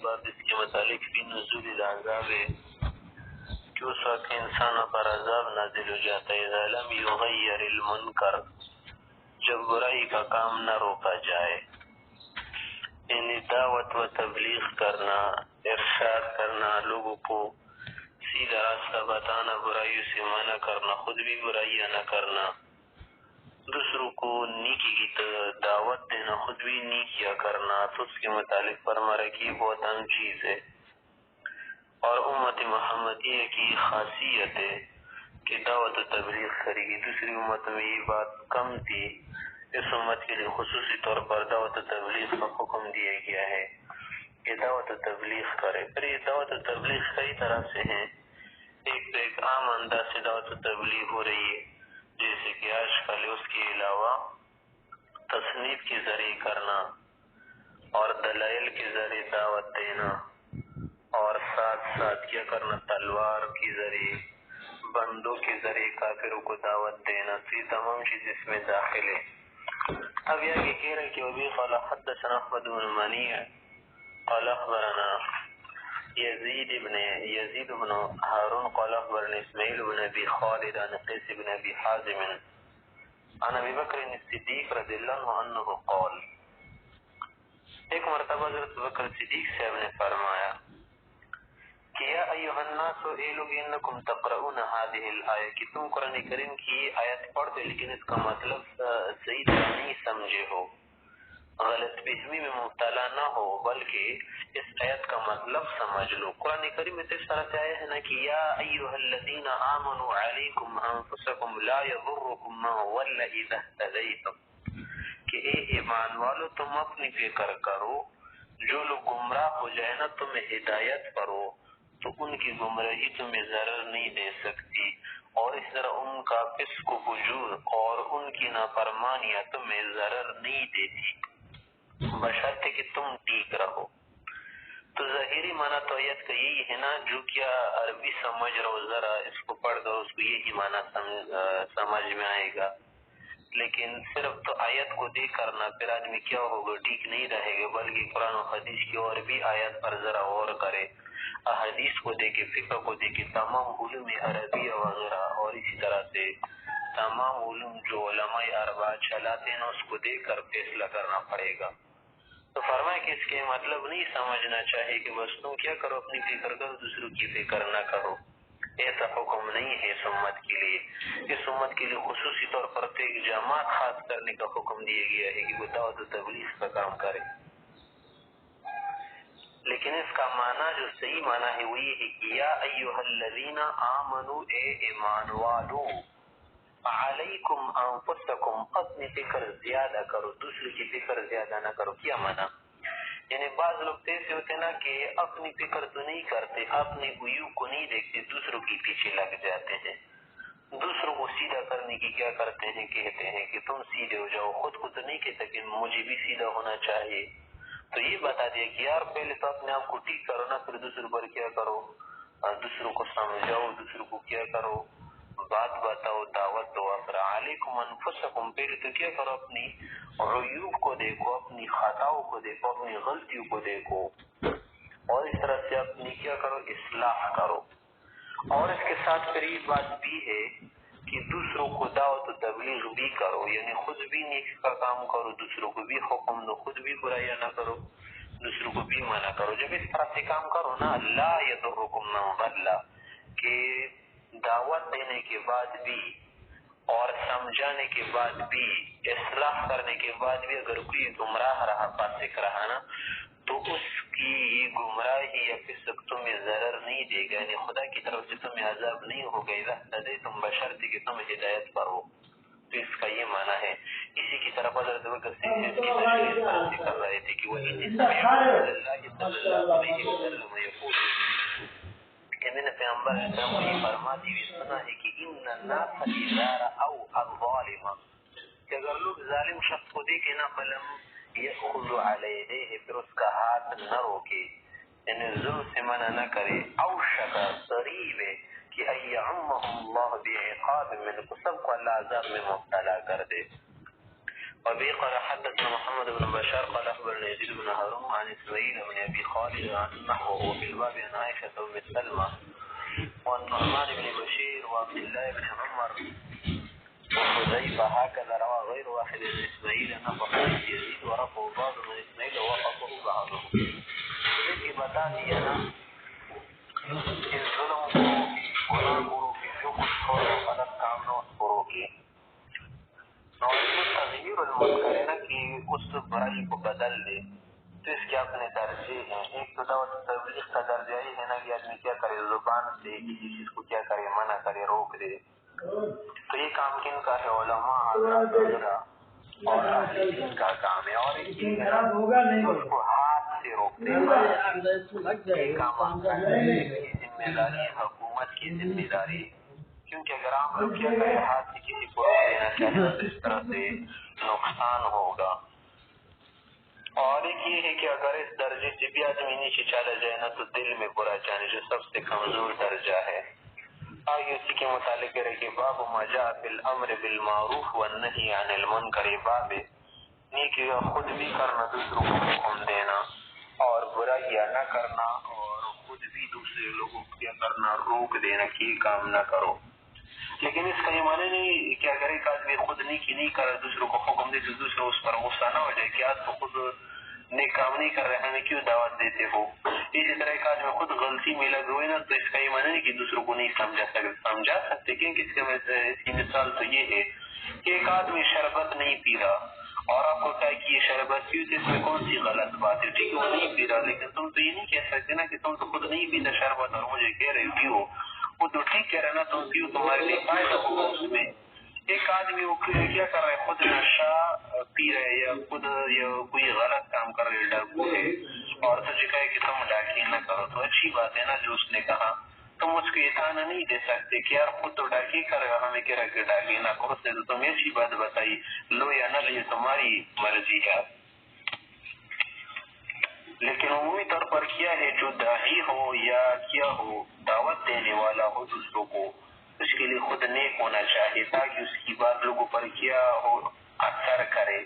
باب اس کے متعلق فی نزول العذاب ہے کہ اس وقت انسان پر عذاب نازل ہو جاتا ہے اذا لم یغیر المنکر، جب برائی کا کام نہ روکا جائے، یعنی دعوت و تبلیغ کرنا، ارشاد کرنا، لوگوں کو سیدھا راستہ بتانا، برائیوں سے منع کرنا، خود بھی برائیاں نہ کرنا، دوسروں کو نیکی کی دعوت دینا، خود بھی نیکیاں کرنا، تو اس کے متعلق فرما رہا کہ یہ بہت اہم چیز ہے اور امت محمدیہ کی خاصیت ہے کہ دعوت و تبلیغ کرے گی۔ دوسری امت میں یہ بات کم تھی، اس امت کے لیے خصوصی طور پر دعوت و تبلیغ کا حکم دیا گیا ہے کہ دعوت و تبلیغ کرے۔ پھر یہ دعوت و تبلیغ کئی طرح سے ہیں، ایک تو ایک عام انداز سے دعوت و تبلیغ ہو رہی ہے جیسے کہ آج کل، اس کے علاوہ تصنیف کے ذریعے کرنا اور دلائل کے ذریعے دعوت دینا، اور ساتھ ساتھ کیا کرنا، تلوار کے ذریعے، بندوں کے ذریعے کافروں کو دعوت دینا، تو یہ تمام چیز اس میں داخل ہے۔ اب یہ آگے کہہ رہے کہ وبی قال حدثنا احمد بن منیع قال اخبرنا يزيد بن هارون قال اخبرنا اسماعيل بن ابي خالد عن قيس بن ابي حازم عن ابي بکر الصدیق رضی اللہ عنہ انه قال، ایک مرتبہ حضرت بکر صدیق صاحب نے فرمایا کہ یا ایھا الناس، اے لوگ، انکم تقرؤون هذه الآیہ، کہ تم قرآن کریم کی آیت پڑھتے لیکن اس کا مطلب صحیح طرح نہیں سمجھے ہو، غلط فہمی میں مبتلا نہ ہو، بلکہ اس آیت کا مطلب سمجھ لو۔ قرآن کریم میں اس طرح سے آیا ہے نا کہ یا ایھا الذین آمنوا علیکم انفسکم لا یضرکم من ضل اذا اهتدیتم، کہ اے ایمان والو تم اپنی فکر کرو، جو لوگ گمراہ ہو جائے نا تمہیں ہدایت کرو تو ان کی گمراہی تمہیں ضرر نہیں دے سکتی، اور اس طرح ان کا فسق و فجور اور ان کی نافرمانیاں تمہیں ضرر نہیں دیتی، بشرطے کہ تم ٹھیک رہو۔ تو ظاہری معنی تو آیت کا یہی ہے نا، جو کیا عربی سمجھ رہو ذرا اس کو پڑھ کر اس کو یہی معنی سمجھ میں آئے گا، لیکن صرف تو آیت کو دیکھ کرنا پھر آدمی کیا ہوگا، ٹھیک نہیں رہے گا، بلکہ قرآن و حدیث کی اور بھی آیت پر ذرا غور کرے، احادیث کو دیکھے، فقہ کو دیکھے، تمام علوم عربیہ وغیرہ، اور اسی طرح سے تمام علوم جو علماء اربعہ چلاتے ہیں اس کو دیکھ کر فیصلہ کرنا پڑے گا۔ تو فرمائے کہ اس کے مطلب نہیں سمجھنا چاہیے کہ بس تم کیا کرو، اپنی فکر کرو، دوسروں کی فکر نہ کرو، ایسا حکم نہیں ہے اس امت کے لیے۔ اس امت کے لیے خصوصی طور پر ایک جماعت خاص کرنے کا حکم دیا گیا ہے کہ وہ دعوت و تبلیغ کا کام کرے، لیکن اس کا معنی جو صحیح معنی ہے وہ یہ ہے کہ یا ایھا الذین آمنوا، اے ایمان والو، علیکم انفسکم، اپنی فکر زیادہ کرو، دوسرے کی فکر زیادہ نہ کرو۔ کیا معنی؟ یعنی بعض لوگ ایسے ہوتے نا کہ اپنی فکر تو نہیں کرتے، اپنے عیوب کو نہیں دیکھتے، دوسروں کے پیچھے لگ جاتے ہیں، دوسروں کو سیدھا کرنے کی کیا کرتے ہیں، کہتے ہیں کہ تم سیدھے ہو جاؤ، خود کو تو نہیں کہتے کہ مجھے بھی سیدھا ہونا چاہیے۔ تو یہ بتا دیا کہ یار پہلے تو اپنے آپ کو ٹھیک کرو نا، پھر دوسروں پر کیا کرو، دوسروں کو سمجھاؤ، دوسروں کو کیا کرو، بات بتاؤ، دعوت دو۔ پھر علیکم انفسکم، پہلے تو کیا کرو، اپنی عیوب کو دیکھو، اپنی خطاؤں کو دیکھو، اپنی غلطیوں کو دیکھو، اور اس طرح سے اپنی کیا کرو، اصلاح کرو۔ اور اس کے ساتھ پھر یہ بات بھی ہے کہ دوسروں کو دعوت و تبلیغ بھی کرو، یعنی خود بھی نیک کا کام کرو، دوسروں کو بھی حکم دو، خود بھی برائیاں نہ کرو، دوسروں کو بھی منع کرو۔ جب اس طرح سے کام کرو نا، لا یضرکم من ضل، کہ دعوت دینے کے بعد بھی اور سمجھانے کے بعد بھی، اصلاح کرنے کے بعد بھی اگر کوئی گمراہ رہا، فاسق رہا نا، تو اس کی گمراہی یا فسق تمہیں ضرر نہیں دے گا، یعنی خدا کی طرف سے تمہیں عذاب نہیں ہوگا، اذا اهتدیتم، بشرطے کہ تم ہدایت پر ہو۔ تو اس کا یہ معنی ہے۔ اسی کی طرف حضرت بکر صدیق کی تشریح کر رہے تھے کہ وَإِنِّي سَمِعْتُ رَسُولَ اللَّهِ صَلَّى اللَّهُ عَلَيْهِ وَسَلَّمَ يَقُولُ، کہ میں نے پیغمبر علیہ السلام کو یہ فرماتے ہوئے سنا ہے کہ ان الناس اذا رأوا الظالم، کہ اگر لوگ ظالم شخص کو دیکھیں نا، فلم یأخذ علی یدیہ، پھر اس کا ہاتھ نہ روکے، یعنی ظلم سے منع نہ کرے، اوشک، قریب ہے کہ ان یعمهم اللہ بعقاب منہ، سب کو اللہ عذاب میں مبتلا کر دے۔ وبه قال حدثنا محمد بن بشار قال أخبرنا يزيد بن هارون عن إسماعيل بن أبي خالد عن نحوه في الباب عن عائشة بن سلمة والنعمان بن بشير وعبد الله بن عمر وحذيفة هكذا روى غير واحد من إسماعيل نفقه يزيد ورفعه بعض من إسماعيل ووقفه بعضه. ذكي بتا دیا نا اس ظلم کو گناہ گرو کی جو کچھ چھوڑو غلط کام نہ کرو کی اور اس تغییر المنکر ہے نا کہ اس برائی کو بدل دے. تو اس کے اپنے درجے ہیں. ایک تو دعوت تبلیغ کا درجہ یہ ہے نا کہ آدمی کیا کرے زبان سے کسی چیز کو کیا کرے منع کرے روک دے. تو یہ کام کن کا ہے؟ علماء حضرات وغیرہ اور اہل دین کا کام ہے. اور ایک چیز ہے اس کو ہاتھ سے روکتے ہیں. یہ کام کی ذمہ داری حکومت کی ذمہ داری، کیونکہ اگر عام لوگ کیا کرے ہاتھ سے کسی کو روک دینا چاہے تو اس طرح سے نقصان ہوگا. اور ایک یہ ہے کہ اگر اس درجے سے بھی آدمی نیچے چلا جائے نا تو دل میں برا جانے جو سب سے کمزور درجہ ہے. آگے اسی کے متعلق ہے کہ باب ما جاء بالامر بالمعروف والنہی عن المنکر، باب نیکی خود بھی کرنا دوسروں کو حکم دینا اور برائیاں نہ کرنا اور خود بھی دوسرے لوگوں کو کیا کرنا روک دینا کہ یہ کام نہ کرو. لیکن اس کا یہ معنی نہیں کہ اگر ایک آدمی خود نیکی نہیں کرے دوسروں کو حکم دے تو دوسرے اس پر غصہ نہ ہو جائے کہ آج تو خود نیک کام نہیں کر رہے ہمیں کیوں دعوت دیتے ہو. اسی طرح ایک آدمی خود غلطی میں لگے ہوئے نا تو اس کا یہ معنی نہیں کہ دوسروں کو نہیں سمجھا سکتے کیونکہ اس کی مثال تو یہ ہے کہ ایک آدمی شربت نہیں پی رہا اور آپ کو کہا کہ یہ شربت پیو تو اس میں کون سی غلط بات ہے؟ ٹھیک ہے وہ نہیں پی رہا لیکن تم تو یہ نہیں کہہ سکتے نا کہ تم تو خود نہیں پیتا شربت اور مجھے کہہ رہے پیو. وہ تو ٹھیک کہہ رہے نا تم پیو تمہارے لیے فائدہ ہوگا اس میں. ایک آدمی وہ کیا کر رہا ہے خود نشہ پی رہے یا خود یا کوئی غلط کام کر رہے ڈاکو ہے اور تجھے کہے کہ تم ڈاکی نہ کرو تو اچھی بات ہے نا جو اس نے کہا. تم اس کو اتانا نہیں دے سکتے کہ یار خود تو ڈاکی کر رہے ہو ہمیں کہہ رہا کہ ڈاکی نہ کرو سے تو تم ایسی بات بتائی لو یا نہ لے تمہاری مرضی ہے. لیکن عمومی طور پر کیا ہے جو داعی ہو یا کیا ہو دعوت دینے والا ہو دوسروں کو اس کے لیے خود نیک ہونا چاہیے تاکہ اس کی بات لوگوں پر کیا ہو اثر کرے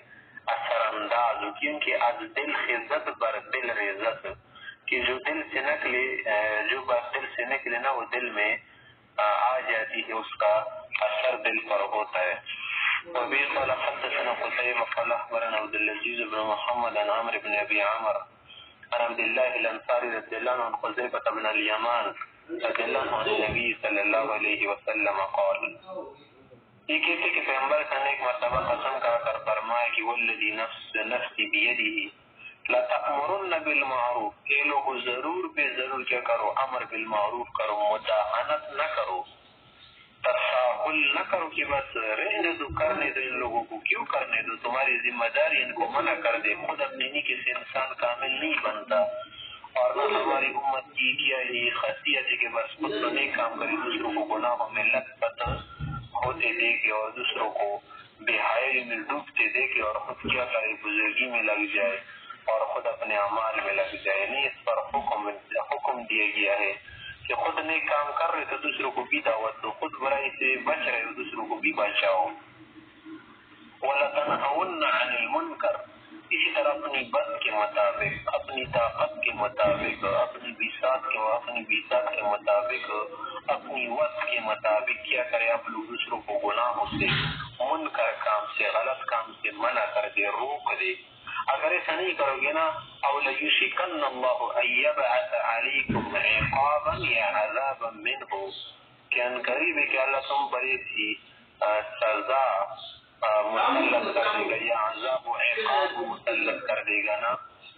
اثر انداز ہو. کیونکہ از دل خزت بر دل رزت کہ جو دل سے نکلے جو بات دل سے نکلے نا وہ دل میں آ جاتی ہے اس کا اثر دل پر ہوتا ہے. وبه قال حدثنا قتيبة قال أخبرنا عبد العزيز بن محمد عن عمرو بن أبي عمرو عن عبد الله الأنصاري رضي الله عنه عن حذيفة بن اليمان رضی اللہ عنہ نبی صلی اللہ علیہ وسلم قال، یہ کہتے کہ پیغمبر نے ایک مرتبہ قسم کھا کر فرمایا کہ والذی نفسی بیدہ لتأمرن بالمعروف کہ لوگ ضرور بے ضرور کیا کرو امر بالمعروف کرو مداہنت نہ کرو تساہل نہ کرو کہ بس رہنے دو کرنے دو ان لوگوں کو کیوں کرنے دو تمہاری ذمہ داری ان کو منع کر دے. خود اپنی نیکی سے انسان کامل نہیں بنتا اور نہ ہماری امت کی کیا یہ خاصیت ہے کہ بس خود تو نیک کام کرے دوسروں کو گناہوں میں لت پت ہوتے دیکھے اور دوسروں کو بے حیائی میں ڈوبتے دیکھے اور خود کیا کرے بزرگی میں لگ جائے اور خود اپنے اعمال میں لگ جائے. نہیں اس پر حکم دیا گیا ہے کہ خود نیک کام کر رہے تو دوسروں کو بھی دعوت دو، خود برائی سے بچ رہے ہو دوسروں کو بھی بچاؤ. وَلَتَنْهَوُنَّ عَنِ الْمُنْكَرِ اسی طرح اپنی بد کے مطابق اپنی طاقت کے مطابق اپنی بساط کے مطابق اپنی وقت کے مطابق کیا کرے آپ لوگ دوسروں کو گناہوں سے منکر کام سے غلط کام سے منع کر دے روک دے. اگر ایسا نہیں کرو گے نا او لیشکن اللہ ان یبعث علیکم عقابا یا عذابا منہ کہ ان قریب ہے کہ اللہ تم پر ایسی سزا مسلط کر دے گا یا عذاب و عقاب مسلط کر دے گا نا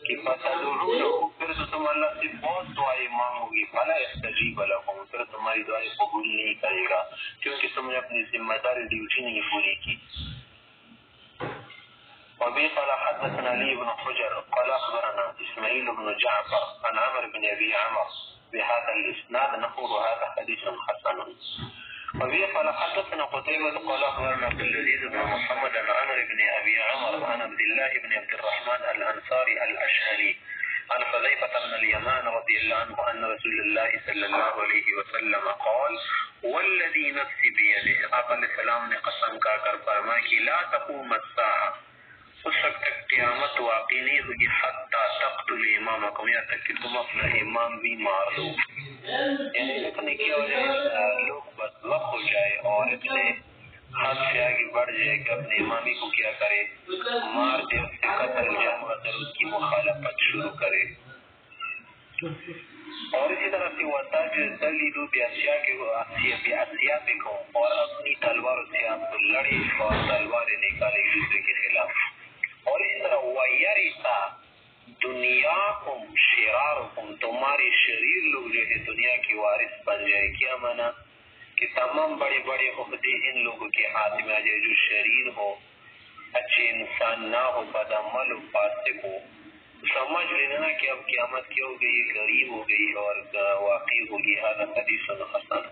کہ فتدعونه پھر تو تم اللہ سے بہت دعائیں مانگو گی فلا یستجیب لکم پھر تمہاری دعائیں قبول نہیں کرے گا کیونکہ تم نے اپنی ذمہ داری ڈیوٹی نہیں پوری کی. وبه قال حدثنا علي بن حجر قال أخبرنا إسماعيل بن جعفر عن عمرو بن أبي عمرو بهذا الإسناد نحو هذا حديث حسن. وبه قال حدثنا قتيبة قال أخبرنا عبد العزيز بن محمد عن عمرو بن أبي عمرو عن عبد الله بن عبد الرحمن الأنصاري الأشهري عن حذيفة بن اليمان رضي الله عنه أن رسول الله صلى الله عليه وسلم قال والذي نفسي بيده آپ علیہ السلام نے قسم کھا کر فرمایا کہ لا تقوم الساعة اس وقت تک قیامت واقع نہیں ہوگی حتی تقتل امامکم، یہاں تک کہ تم اپنا امام بھی مار دو. یعنی اتنے کی وجہ لوگ بدبخت ہو جائے اور اتنے حد سے آگے بڑھ جائے کہ اپنے امامی کو کیا کرے، مار دے، اس سے قتل جان بدل اس کی مخالفت شروع کرے. اور اسی طرح سے وَتَجْتَلِدُ بِأَسْيَافِكُمْ، اور اپنی تلواروں سے آپ کو لڑے اور تلواریں نکالے دوسرے کے خلاف. اور اسی طرح وَيَرِثَ دُنْيَاكُمْ شِرَارُكُمْ، تمہارے شریر لوگ جو ہے دنیا کی وارث بن جائے. کیا مانا کہ تمام بڑے بڑے عہدے ان لوگوں کے ہاتھ میں آ جائے جو شریر ہو، اچھے انسان نہ ہو، بدعمل ہو، فاسق ہو. سمجھ لینا کہ اب قیامت کیا ہو گئی، قریب ہو گئی اور واقع ہوگی. هذا حدیث حسن.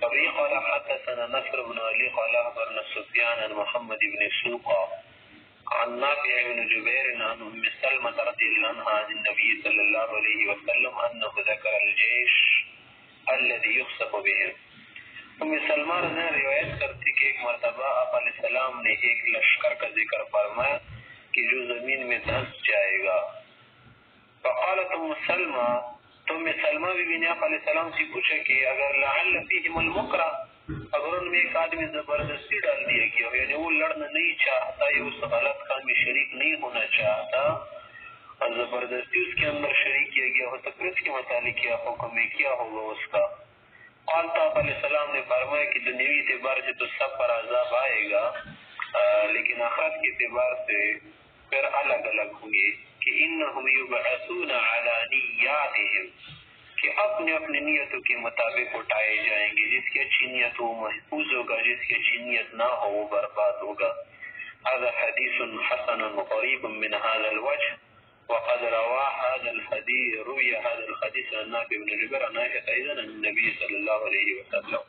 ابھی قال حدثنا نصر بن علی قال اخبرنا سفیان عن محمد بن سوقا عن نافع بن جبیر عن ام سلمة رضی اللہ عنہ عن النبی صلی اللہ علیہ وسلم انه ذکر الجيش الذي يخسف بهم. ام سلمہ نے روایت کرتی کہ ایک مرتبہ آپ علیہ السلام نے ایک لشکر کا ذکر فرمایا کہ جو زمین میں دھنس جائے گا. فقالت ام سلمہ، تو ام سلمہ بھی نے آپ علیہ السلام سے پوچھا کہ اگر لعل فیہم المکرہ، اگر ان میں ایک آدمی زبردستی ڈال دیا گیا، یعنی وہ لڑنا نہیں چاہتا یا اس غلط کام میں شریک نہیں ہونا چاہتا اور زبردستی اس کے اندر شریک کیا گیا ہو، تو پھر اس کے متعلق کیا حکم ہے، کیا ہوگا اس کا؟ قال تو آپ علیہ السلام نے فرمایا کہ دنیوی اعتبار سے تو سب پر عذاب آئے گا، لیکن آخرت کے اعتبار سے پھر الگ الگ ہوں گے. کہ انہم یبعثون علی نیاتہم، کہ اپنے اپنے نیتوں کے مطابق اٹھائے جائیں گے. جس کی اچھی نیت وہ محفوظ ہوگا، جس کی اچھی نیت نہ ہو وہ برباد ہوگا. هذا حدیث حسن قریب من هذا الوجه وقد روی هذا الحدیث عن نافع بن جبیر عن عائشة ايضا عن النبي صلی اللہ علیہ وسلم.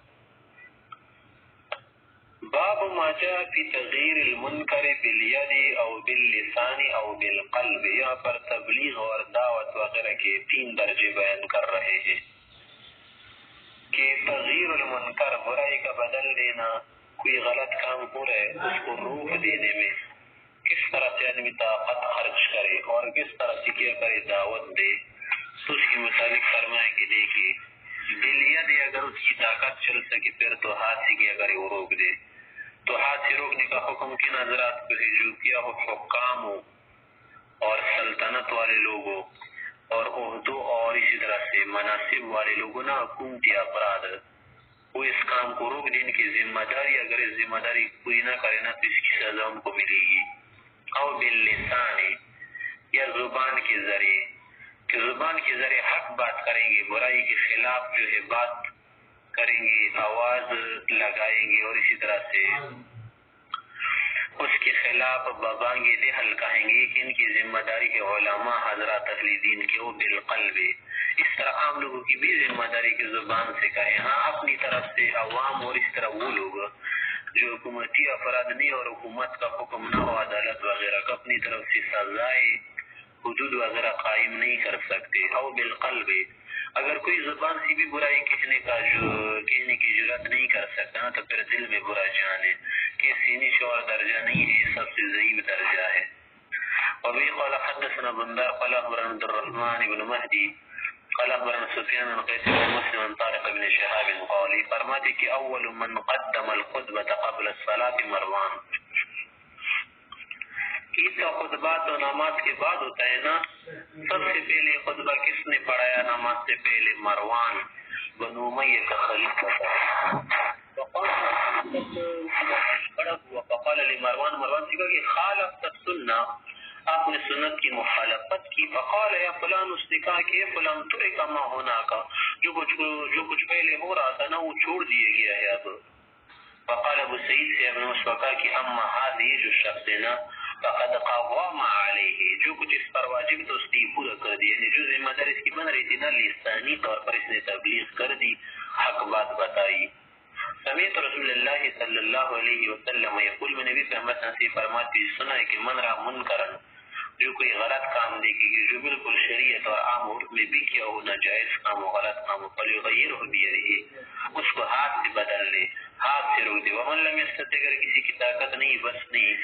باب ما جاء في تغییر المنکر بالید او باللسان او بالقلب. یہاں پر تبلیغ اور دعوت وغیرہ کے 3 درجے بیان کر رہے ہیں کہ تغییر المنکر، برائی کا بدل دینا، کوئی غلط کام ہو رہا ہے اس کو روک دینے میں کس طرح سے آدمی طاقت خرچ کرے اور کس طرح سے کیا کرے، دعوت دے. تو اس کے مطابق فرمائیں کہ دیکھیے بالید، اگر اس کی طاقت چل سکے پھر تو ہاتھ سے کیا کرے وہ روک دے. تو ہاتھ سے روکنے کا حکم کن حضرات کو ہے؟ جو کیا ہو حکام ہو اور سلطنت والے لوگوں اور عہدوں اور اسی طرح سے مناصب والے لوگوں نا، حکومتی افراد، وہ اس کام کو روک دیں کی ذمہ داری، اگر اس ذمہ داری پوری نہ کرے نا تو اس کی سزا ان کو ملے گی. او باللسان، یا زبان کے ذریعے، کہ زبان کے ذریعے حق بات کریں گے، برائی کے خلاف جو ہے بات کریں گے، آواز لگائیں گے اور اسی طرح سے اس کے خلاف ببانگے نحل کہیں گے کہ ان کی ذمہ داری ہے علماء حضرات اہل دین کے. وہ بالقلب، اس طرح عام لوگوں کی بھی ذمہ داری کی زبان سے کہیں، ہاں اپنی طرف سے عوام اور اس طرح وہ لوگ جو حکومتی افراد نہیں اور حکومت کا حکم نہ ہو، عدالت وغیرہ کا، اپنی طرف سے سزائے حدود وغیرہ قائم نہیں کر سکتے. او بالقلب، اگر کوئی زبان سے بھی برائی کہنے کی جرات نہیں کر سکتا تو پھر دل میں برا جان ہے کہ سینی سے اور درجہ نہیں ہے، سب سے ضعیف درجہ ہے. وبه قال حدثنا بندار قال اخبرنا عبد الرحمن بن مهدي قال اخبرنا سفيان بن قيس بن مسلم عن طارق بن شهاب قال، فرماتے کہ اول من قدم الخطبة قبل الصلاة مروان، عید کا خطبہ تو نماز کے بعد ہوتا ہے نا، سب سے پہلے خطبہ کس نے پڑھایا نماز سے پہلے؟ مروان بنو امیہ کا خلیفہ تھا. فقال لمروان، مروان سے کہا کہ خالفت السنہ، آپ نے سنت کی مخالفت کی. فقال یا فلان، اس نے کہا کہ فلان ترک ما ہونا کا، جو کچھ پہلے ہو رہا تھا نا وہ چھوڑ دیا گیا ہے اب. فقال ابو سعید سے ابن مسوقہ کی اما هذه، جو شخص ہے نا، فقد قوام علیہ، جو کچھ اس پر واجب تو اس نے پورا کر دیا، یعنی جو ذمہ داری اس کی بن رہی تھی نا لسانی طور پر اس نے تبلیغ کر دی، حق بات بتائی. سمیت رسول اللہ صلی اللہ علیہ وسلم یقول، میں نبی صلی اللہ علیہ وسلم سے فرماتے سنا ہے کہ من را منکرن، جو کوئی غلط کام دیکھے گی جو بالکل شریعت اور عام عرف میں بھی کیا ہو ناجائز کام و غلط کام ہو فلیغیرہ بیدہ، اس کو ہاتھ سے بدل لے، ہاتھ سے روک دے۔ ومن لم یستطع، اگر کسی کی طاقت نہیں بس نہیں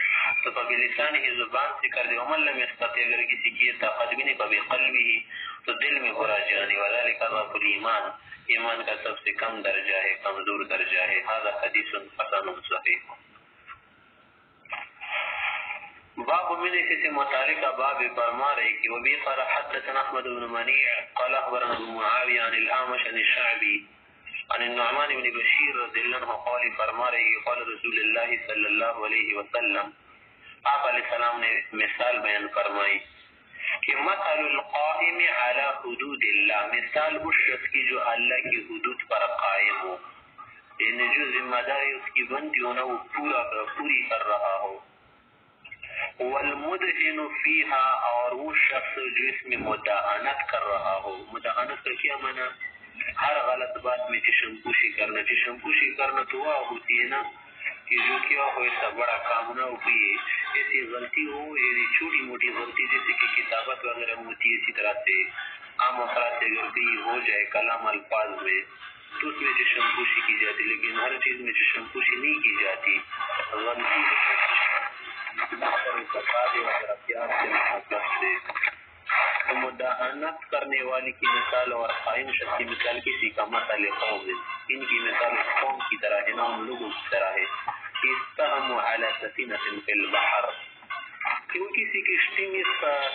تو بلسانہ ہی زبان سے کر دے۔ ومن لم یستطع، اگر کسی کی طاقت بھی نہیں بقلبہ تو دل میں برا جانے، وذلک ضعف الایمان، ایمان کا سب سے کم درجہ ہے، کمزور درجہ ہے۔ ھذا حدیث حسن صحیح۔ باب من سے متعلقہ باب فرما رہے کہ وبی قال حدثنا احمد بن منیع قال اخبرنا ابو معاویہ عن الاعمش عن الشعبی عن النعمان بن بشیر رضی اللہ عنہ قال فرما رہے کہ قال رسول اللہ صلی اللہ علیہ وسلم، آپ علیہ السلام نے مثال بیان فرمائی کہ مثل القائم علی حدود اللہ، مثال اس شخص کی جو اللہ کی حدود پر قائم ہو، یعنی جو ذمہ داری اس کی بنتی ہو نا وہ پوری کر رہا ہو، والمدہن فیہا، اور وہ شخص جو اس میں مداہنت کر رہا ہو۔ مداہنت کا کیا معنی؟ ہر غلط بات میں چشمپوشی کرنا۔ چشمپوشی کرنا تو وہ ہوتی ہے نا کہ جو کیا ہو ایسا بڑا کام نہ ہو، کوئی ایسی غلطی ہو، یعنی چھوٹی موٹی غلطی جیسے کہ کتابت وغیرہ ہوتی ہے، اسی طرح سے عام افراد سے اگر کوئی ہو جائے کلام الفاظ میں تو اس میں چشمپوشی کی جاتی، لیکن ہر چیز میں چشمپوشی نہیں کی جاتی۔ غلطی تو مداہنت کرنے والی کی مثال اور قائم شخص کی مثال کسی کا مثال قوم ہے، ان کی مثال قوم کی طرح ہے، نہ ان لوگوں کی طرح ہے کہ استہموا علی سفینۃ فی البحر، کہ وہ کسی کشتی میں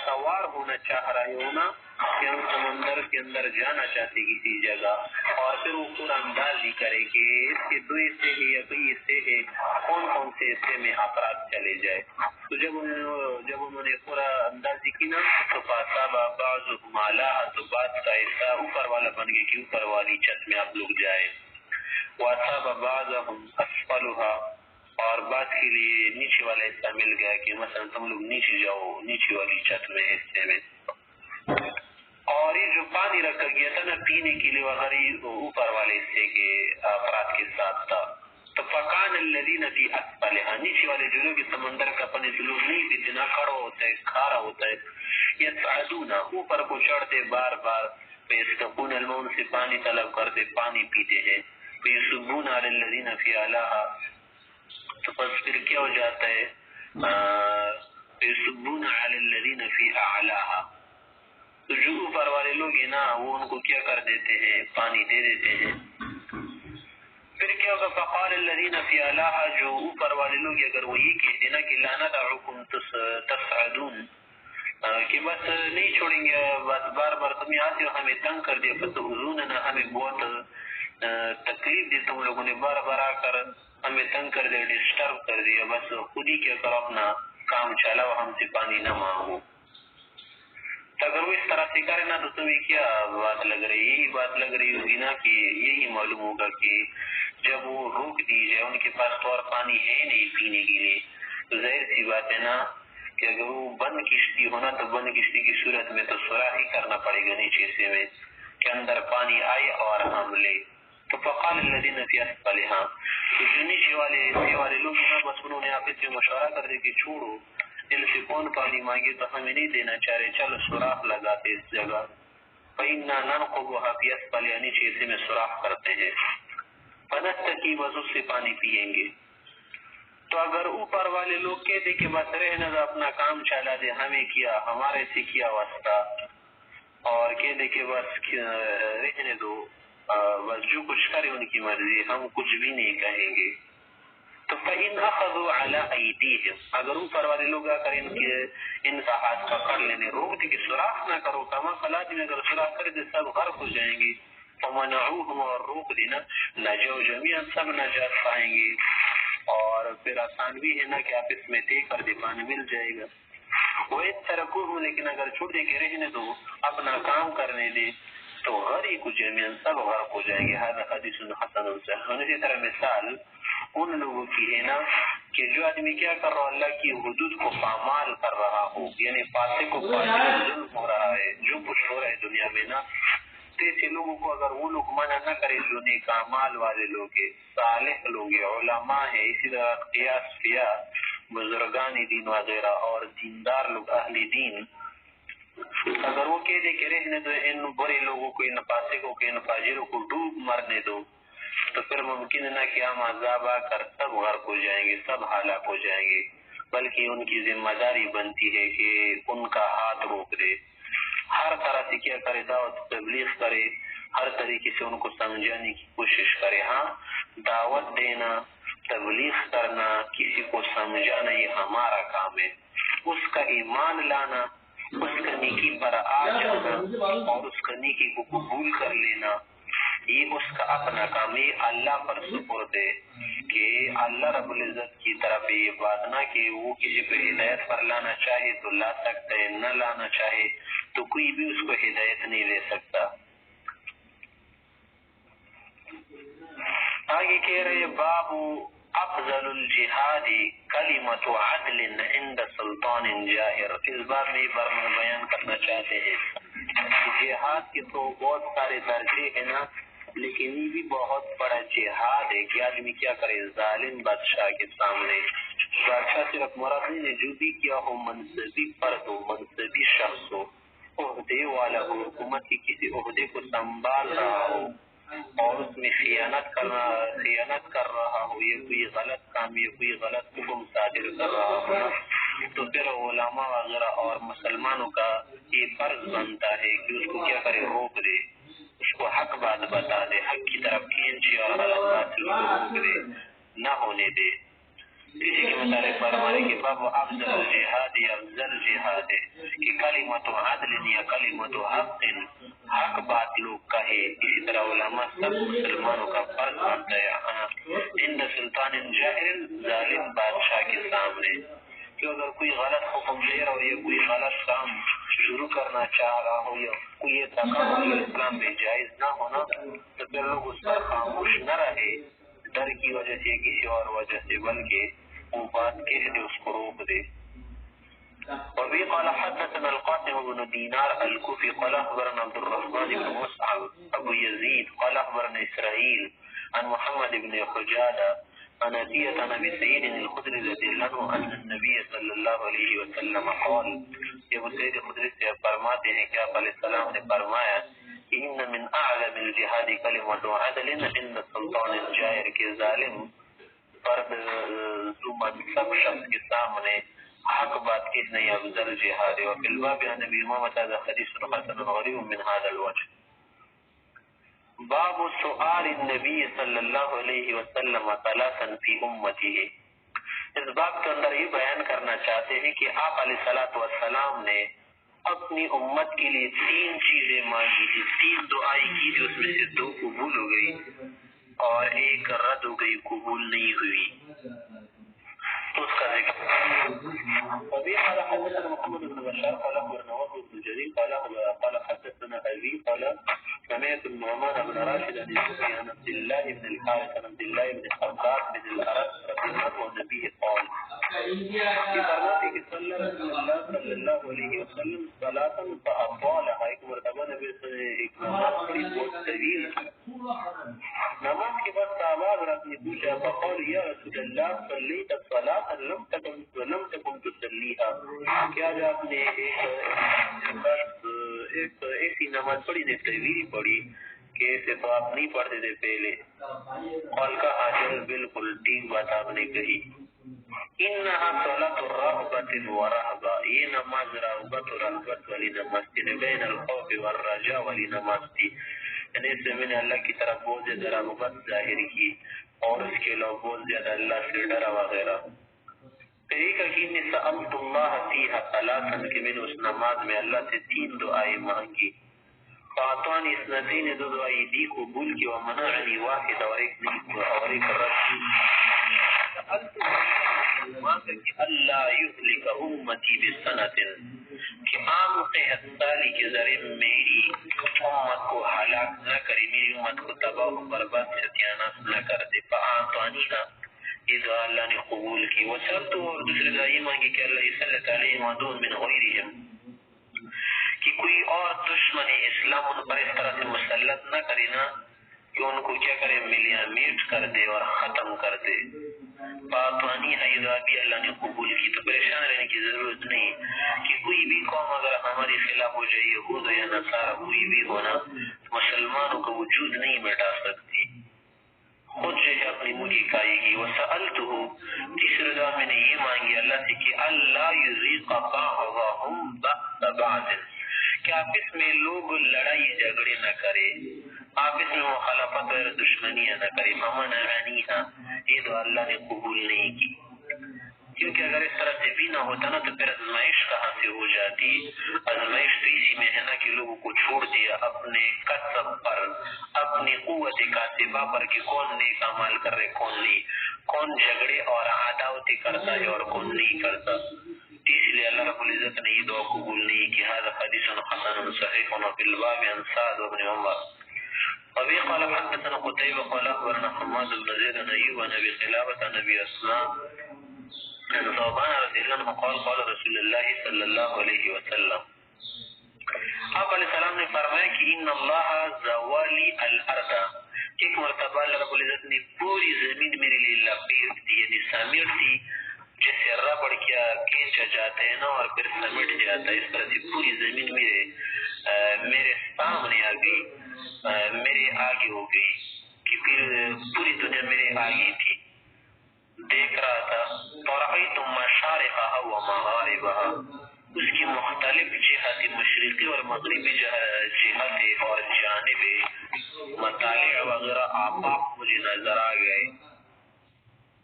سوار ہونا چاہ رہے ہونا کہ ہم سمندر کے اندر جانا چاہتے کسی جگہ، اور پھر وہ پورا اندازی کرے کہ اس کے دو حصے ہیں یا کئی حصے ہیں، کون کون سے حصے میں افراد چلے جائے۔ تو جب انہوں نے پورا اندازی کی نا تو فاصابہ بعضهم علیہا، تو بعض کا حصہ اوپر والا بن گیا کہ اوپر والی چھت میں آپ لوگ جائے، واصاب بعضهم اسفلھا، اور بعض کے لیے نیچے والا حصہ مل گیا کہ مثلا تم لوگ نیچے جاؤ نیچے والی چھت میں حصے میں۔ اور یہ جو پانی رکھا گیا تھا نا پینے کے لیے وغیرہ اوپر والے حصے کے افراد کے ساتھ تھا، تو فکان الذین فی اسفلھا، نیچے والے جو لوگ سمندر کا پانی جو لوگ نہیں پیتے نا، کھڑا ہوتا ہے کھارا ہوتا ہے، یصعدون، اوپر کو چڑھتے بار بار، فیستقون الماء، سے پانی طلب کرتے پانی پیتے ہیں، فیصبون علی الذین فی اعلیھا، تو بس پھر کیا ہو جاتا ہے فیصبون علی الذین فی اعلیھا، تو جو اوپر والے لوگ ہیں نا وہ ان کو کیا کر دیتے ہیں پانی دے دیتے ہیں۔ پھر کیا ہوگا فقال الذین فی اعلیھا، جو اوپر والے لوگ اگر وہ یہ کہتے نا کہ لا ندعکم تصعدون، کہ بس نہیں چھوڑیں گے، بس بار بار تم آتے ہو ہمیں تنگ کر دیا، فتؤذوننا، ہمیں بہت تکلیف دی تم لوگوں نے، بار بار آ کر ہمیں تنگ کر دیا، ڈسٹرب کر دیا، بس خود ہی کیا کرو اپنا کام چلاؤ، ہم سے پانی نہ مانگو۔ تو اگر وہ اس طرح سے کرے نا تو تمہیں کیا بات لگ رہی، یہی بات لگ رہی ہوگی نا کہ یہی معلوم ہوگا کہ جب وہ روک دی جائے، ان کے پاس تو اور پانی ہے نہیں پینے کے لیے، تو ظاہر سی بات ہے نا کہ اگر وہ بند کشتی ہونا تو بند کشتی کی صورت میں تو سوراخ ہی کرنا پڑے گا نیچے سے میں کہ اندر پانی آئے اور ہم لے۔ تو فقال الذین فی اسفلھا، تو جو نیچے والے لوگ ہیں بس انہوں نے آپس میں مشورہ کر دیا کہ چھوڑو، ان سے کون پانی مانگے تو ہمیں نہیں دینا چاہ رہے، چلو سوراخ لگاتے اس جگہ، فإنا ننقبها فی اسفلھا، نیچے سے میں سوراخ کرتے ہیں، فنستقی، بس اس سے پانی پیئیں گے۔ تو اگر اوپر والے لوگ کہتے کہ بس رہنے دو اپنا کام چلا دے، ہمیں کیا، ہمارے سے کیا واسطہ، اور کہتے کہ بس رہنے دو، بس جو کچھ کرے ان کی مرضی، ہم کچھ بھی نہیں کہیں گے، تو فإن أخذوا على أيديهم، اگر اوپر والے لوگ آ کر ان کا ہاتھ پکڑ لینے، روک دے کہ سوراخ نہ کرو، کما فلاد میں اگر سوراخ کرے تو سب غرق ہو جائیں گے، فمنعوهم، اور روک دینا، نجوا جميعا، سب نجات پائیں گے، اور پھر آسان بھی ہے نا کہ آپ اس میں طے کر دے پانی مل جائے گا۔ وَإِن تَرَكُوهُ، لیکن اگر چھوڑ دے کہ رہنے دو اپنا کام کرنے دے تو غریقوا جميعا، سب غرق ہو جائیں گے۔ هذا حدیث حسن صحیح۔ اسی طرح مثال ان لوگوں کی ہے نا کہ جو آدمی کیا کر رہا ہو، اللہ کی حدود کو پامال کر رہا ہو، یعنی فاسق کو فاسق ظلم ہو رہا ہے، جو کچھ ہو رہا ہے دنیا میں نا، ایسے لوگوں کو اگر وہ لوگ منع نہ کرے جو نیک اعمال والے لوگ ہیں، صالح لوگ ہیں، علماء ہیں، اسی طرح قیاس کیا بزرگان دین وغیرہ اور دیندار لوگ اہل دین اگر وہ کہہ دے کہ رہنے دو ان برے لوگوں کو، ان فاسقوں کو، ان فاجروں کو ڈوب مرنے دو، تو پھر ممکن ہے نا کہ ہم عذاب آ کر سب غرق ہو جائیں گے، سب ہلاک ہو جائیں گے، بلکہ ان کی ذمہ داری بنتی ہے کہ ان کا ہاتھ روک دے، ہر طرح سے کیا کرے، دعوت تبلیغ کرے، ہر طریقے سے ان کو سمجھانے کی کوشش کرے۔ ہاں، دعوت دینا، تبلیغ کرنا، کسی کو سمجھانا یہ ہمارا کام ہے، اس کا ایمان لانا، اس کا نیکی پر آ جانا اور اس کا نیکی کو قبول کر لینا، یہ اس کا اپنا کام ہے، اللہ پر سپرد ہے کہ اللہ رب العزت کی طرف یہ بات نہ کہ وہ کسی کو ہدایت پر لانا چاہے تو لا سکتا ہے، نہ لانا چاہے تو کوئی بھی اس کو ہدایت نہیں لے سکتا۔ آگے کہہ رہے باب افضل الجہاد کلمۃ عدل عند سلطان جاہر۔ اس باب میں بیان کرنا چاہتے ہیں جہاد کے تو بہت سارے درجے ہیں نا، لیکن یہ بھی بہت بڑا جہاد ہے کہ آدمی کیا کرے ظالم بادشاہ کے سامنے۔ بادشاہ صرف مراد نہیں، جو بھی کیا ہو، منصبی فرد ہو، منصبی شخص ہو، عہدے والا ہو، حکومت کی کسی عہدے کو سنبھال رہا ہو اور اس میں خیانت کر رہا ہو، یہ کوئی غلط کام، یہ کوئی غلط حکم صادر کر رہا ہو، تو پھر علماء وغیرہ اور مسلمانوں کا یہ فرض بنتا ہے کہ اس کو کیا کرے، روک دے، اس کو حق بات بتا دے، حق کی طرف کھینچے اور غلط بات کو روک دے، نہ ہونے دے۔ اسی کے متعلق فرمانے کے باب افضل الجہاد یا افضل جہاد ہے کہ کلمۃ عدل یا کلمۃ حق، حق بات لوگ کہے۔ اسی طرح علماء سب مسلمانوں کا فرض بنتا ہے عند سلطان جاہر، ظالم بادشاہ کے سامنے، کہ اگر کوئی غلط حکم دے رہا ہو یا کوئی غلط کام شروع کرنا چاہ رہا ہو یا کوئی ایسا کام جو اسلام میں جائز نہ ہونا، تو پھر لوگ اس پر خاموش نہ رہے ڈر کی وجہ سے، کسی اور وجہ سے، بلکہ وہ بات کہہ دے، اس کو روک دے۔ وبه قال حدثنا القاسم بن دينار الكوفي قال اخبرنا عبد الرحمن بن مصعب ابو يزيد قال اخبرنا اسرائيل عن محمد بن حجادة عن أبيه عن أبي سعيد الخدري رضي الله عنه أن النبي صلى الله عليه وسلم قال، ابو سعید خدری سے فرماتے ہیں کہ آپ علیہ السلام نے فرمایا ان من اعظم الجہاد کلمۃ عدل عند السلطان الجائر، کے ظالم فرد ذو منصب شخص کے سامنے حق بات کہنا یہ افضل جہاد ہے۔ وفی الباب عن ابی امامۃ هذا حدیث حسن غریب من هذا الوجه۔ باب سؤال النبی صلی اللہ علیہ وسلم ثلاثا فی امته، اس باب کے اندر یہ بیان کرنا چاہتے ہیں کہ آپ علیہ الصلوۃ والسلام نے اپنی امت کے لیے تین چیزیں مانگی تھی، تین دعائیں کی تھی، اس میں سے دو قبول ہو گئی اور ایک رد ہو گئی، قبول نہیں ہوئی، تو اس کا ذکر۔ ابھی قال حدثنا محمد بن بشار قال اخبرنا وهب بن جرير قال حدثنا ابي قال سمعت النعمان بن راشد عن عن عبد الله بن الحارث عن عبد الله بن خباب بن الارس رضي الله عنه النبي قال، یہ فرماتے کہ صلی اللہ علیہ وسلم صلاۃ فاطالها، ایک مرتبہ نبی صلی اللہ علیہ وسلم ایک نماز پڑھی بہت طویل تھی، نماز کے بعد صحابہ حضرات نے پوچھا فقال یا رسول اللہ صلیت صلاۃ لم تکن تصلیها، کیا آج آپ نے ایک ایسی نماز پڑھی نے طویل پڑھی کہ ایسے تو آپ نہیں پڑھتے تھے پہلے؟ قال کا اجل، بالکل ٹھیک بات آپ نے کہی، انها صلاۃ الرغبۃ ورهبہ، یہ نماز رغبت اور رغبت والی نماز تھی، بین الخوف والرجاء والی نماز تھی، یعنی اس میں نے اللہ کی طرف بہت زیادہ رغبت ظاہر کی اور اس کے علاوہ بہت زیادہ اللہ سے ڈرا وغیرہ۔ طریقہ کی سألت اللہ فیہا ثلاثا، کہ میں نے اس نماز میں اللہ سے تین دعائیں مانگی، فاعطانی اثنتین، دو دعائیں دی قبول کی، ومنعنی واحد، اور ایک رد کی۔ سألت مانگا کہ اللہ یہلک امتی بسنۃ، کہ عام قحط سالی کے ذریعے میری امت کو ہلاک نہ کرے، میری امت کو تباہ و برباد ستیانات نہ کر دے۔ فاعطانیہا، یہ دعا اللہ نے قبول کی۔ وسألت، اور دوسری دعا یہ مانگی کہ اللہ یسلط علیہم عدو من غیرہم، کہ کوئی اور دشمن اسلام ان پر اس طرح سے مسلط نہ کرے نا کہ ان کو کیا کرے ملیاں میٹ کر دے اور ختم کر دے. پاپانی حیدہ بھی اللہ نے قبول کی. تو پریشان رہنے کی ضرورت نہیں کہ کوئی بھی قوم اگر ہماری خلاف ہو جائے، یہود یا نصارہ کوئی بھی ہونا، مسلمانوں کا وجود نہیں مٹا سکتی، خود جو ہے اپنی مجھے کھائے گی. وَسَأَلْتُهُ تیسرے دعا میں نے یہ مانگی اللہ سے کہ اللہ یُذِيقَ بَعْضَهُمْ بَعْضَ بَعْضٍ، کہ آپس میں لوگ لڑائی جھگڑے نہ کرے، آپس میں مخالفت اور دشمنیاں نہ کرے. فَمَنَعَنِيهَا، یہ دعا اللہ نے قبول نہیں کی، کیونکہ اگر اس طرح سے بھی نہ ہوتا نا تو پھر ازمائش کہاں سے ہو جاتی. ازمائش تو اسی میں ہے نا کہ لوگوں کو چھوڑ دیا اپنے کسب پر، اپنی قوت کاسبہ پر کہ کون نیک اعمال کر رہے کون نہیں، کون جھگڑے اور عداوتیں کرتا ہے اور کون نہیں کرتا. اس لیے اللہ رب العزت نے یہ دعا قبول نہیں کی. هذا حدیث حسن صحیح فی الباب عن سعد بن عمر. وبه قال حدثنا قتيبة قال أخبرنا حماد بن زيد عن أيوب عن أبي قلابة عن أبي أسماء عن ثوبان رضي الله عنه قال قال رسول الله صلی اللہ علیہ وسلم، آپ علیہ السلام نے فرمایا کہ ان اللہ زوالی الارض، ایک مرتبہ اللہ رب العزت نے پوری زمین میرے لیے لپیٹ دی، یعنی سمیٹ دی، جیسے ربڑ کیا کھینچا جاتا ہے نا اور پھر سمیٹ جاتا ہے، اس طرح سے پوری زمین میرے سامنے آ گئی، میرے آگے ہو گئی، کہ پھر پوری دنیا میرے آگے تھی، دیکھ رہا تھا. فرأيت مشارقها ومغاربها، اس کی مختلف جہت مشرقی اور مغربی جہت اور جانب مطالع وغیرہ آفاق مجھے نظر آ گئے.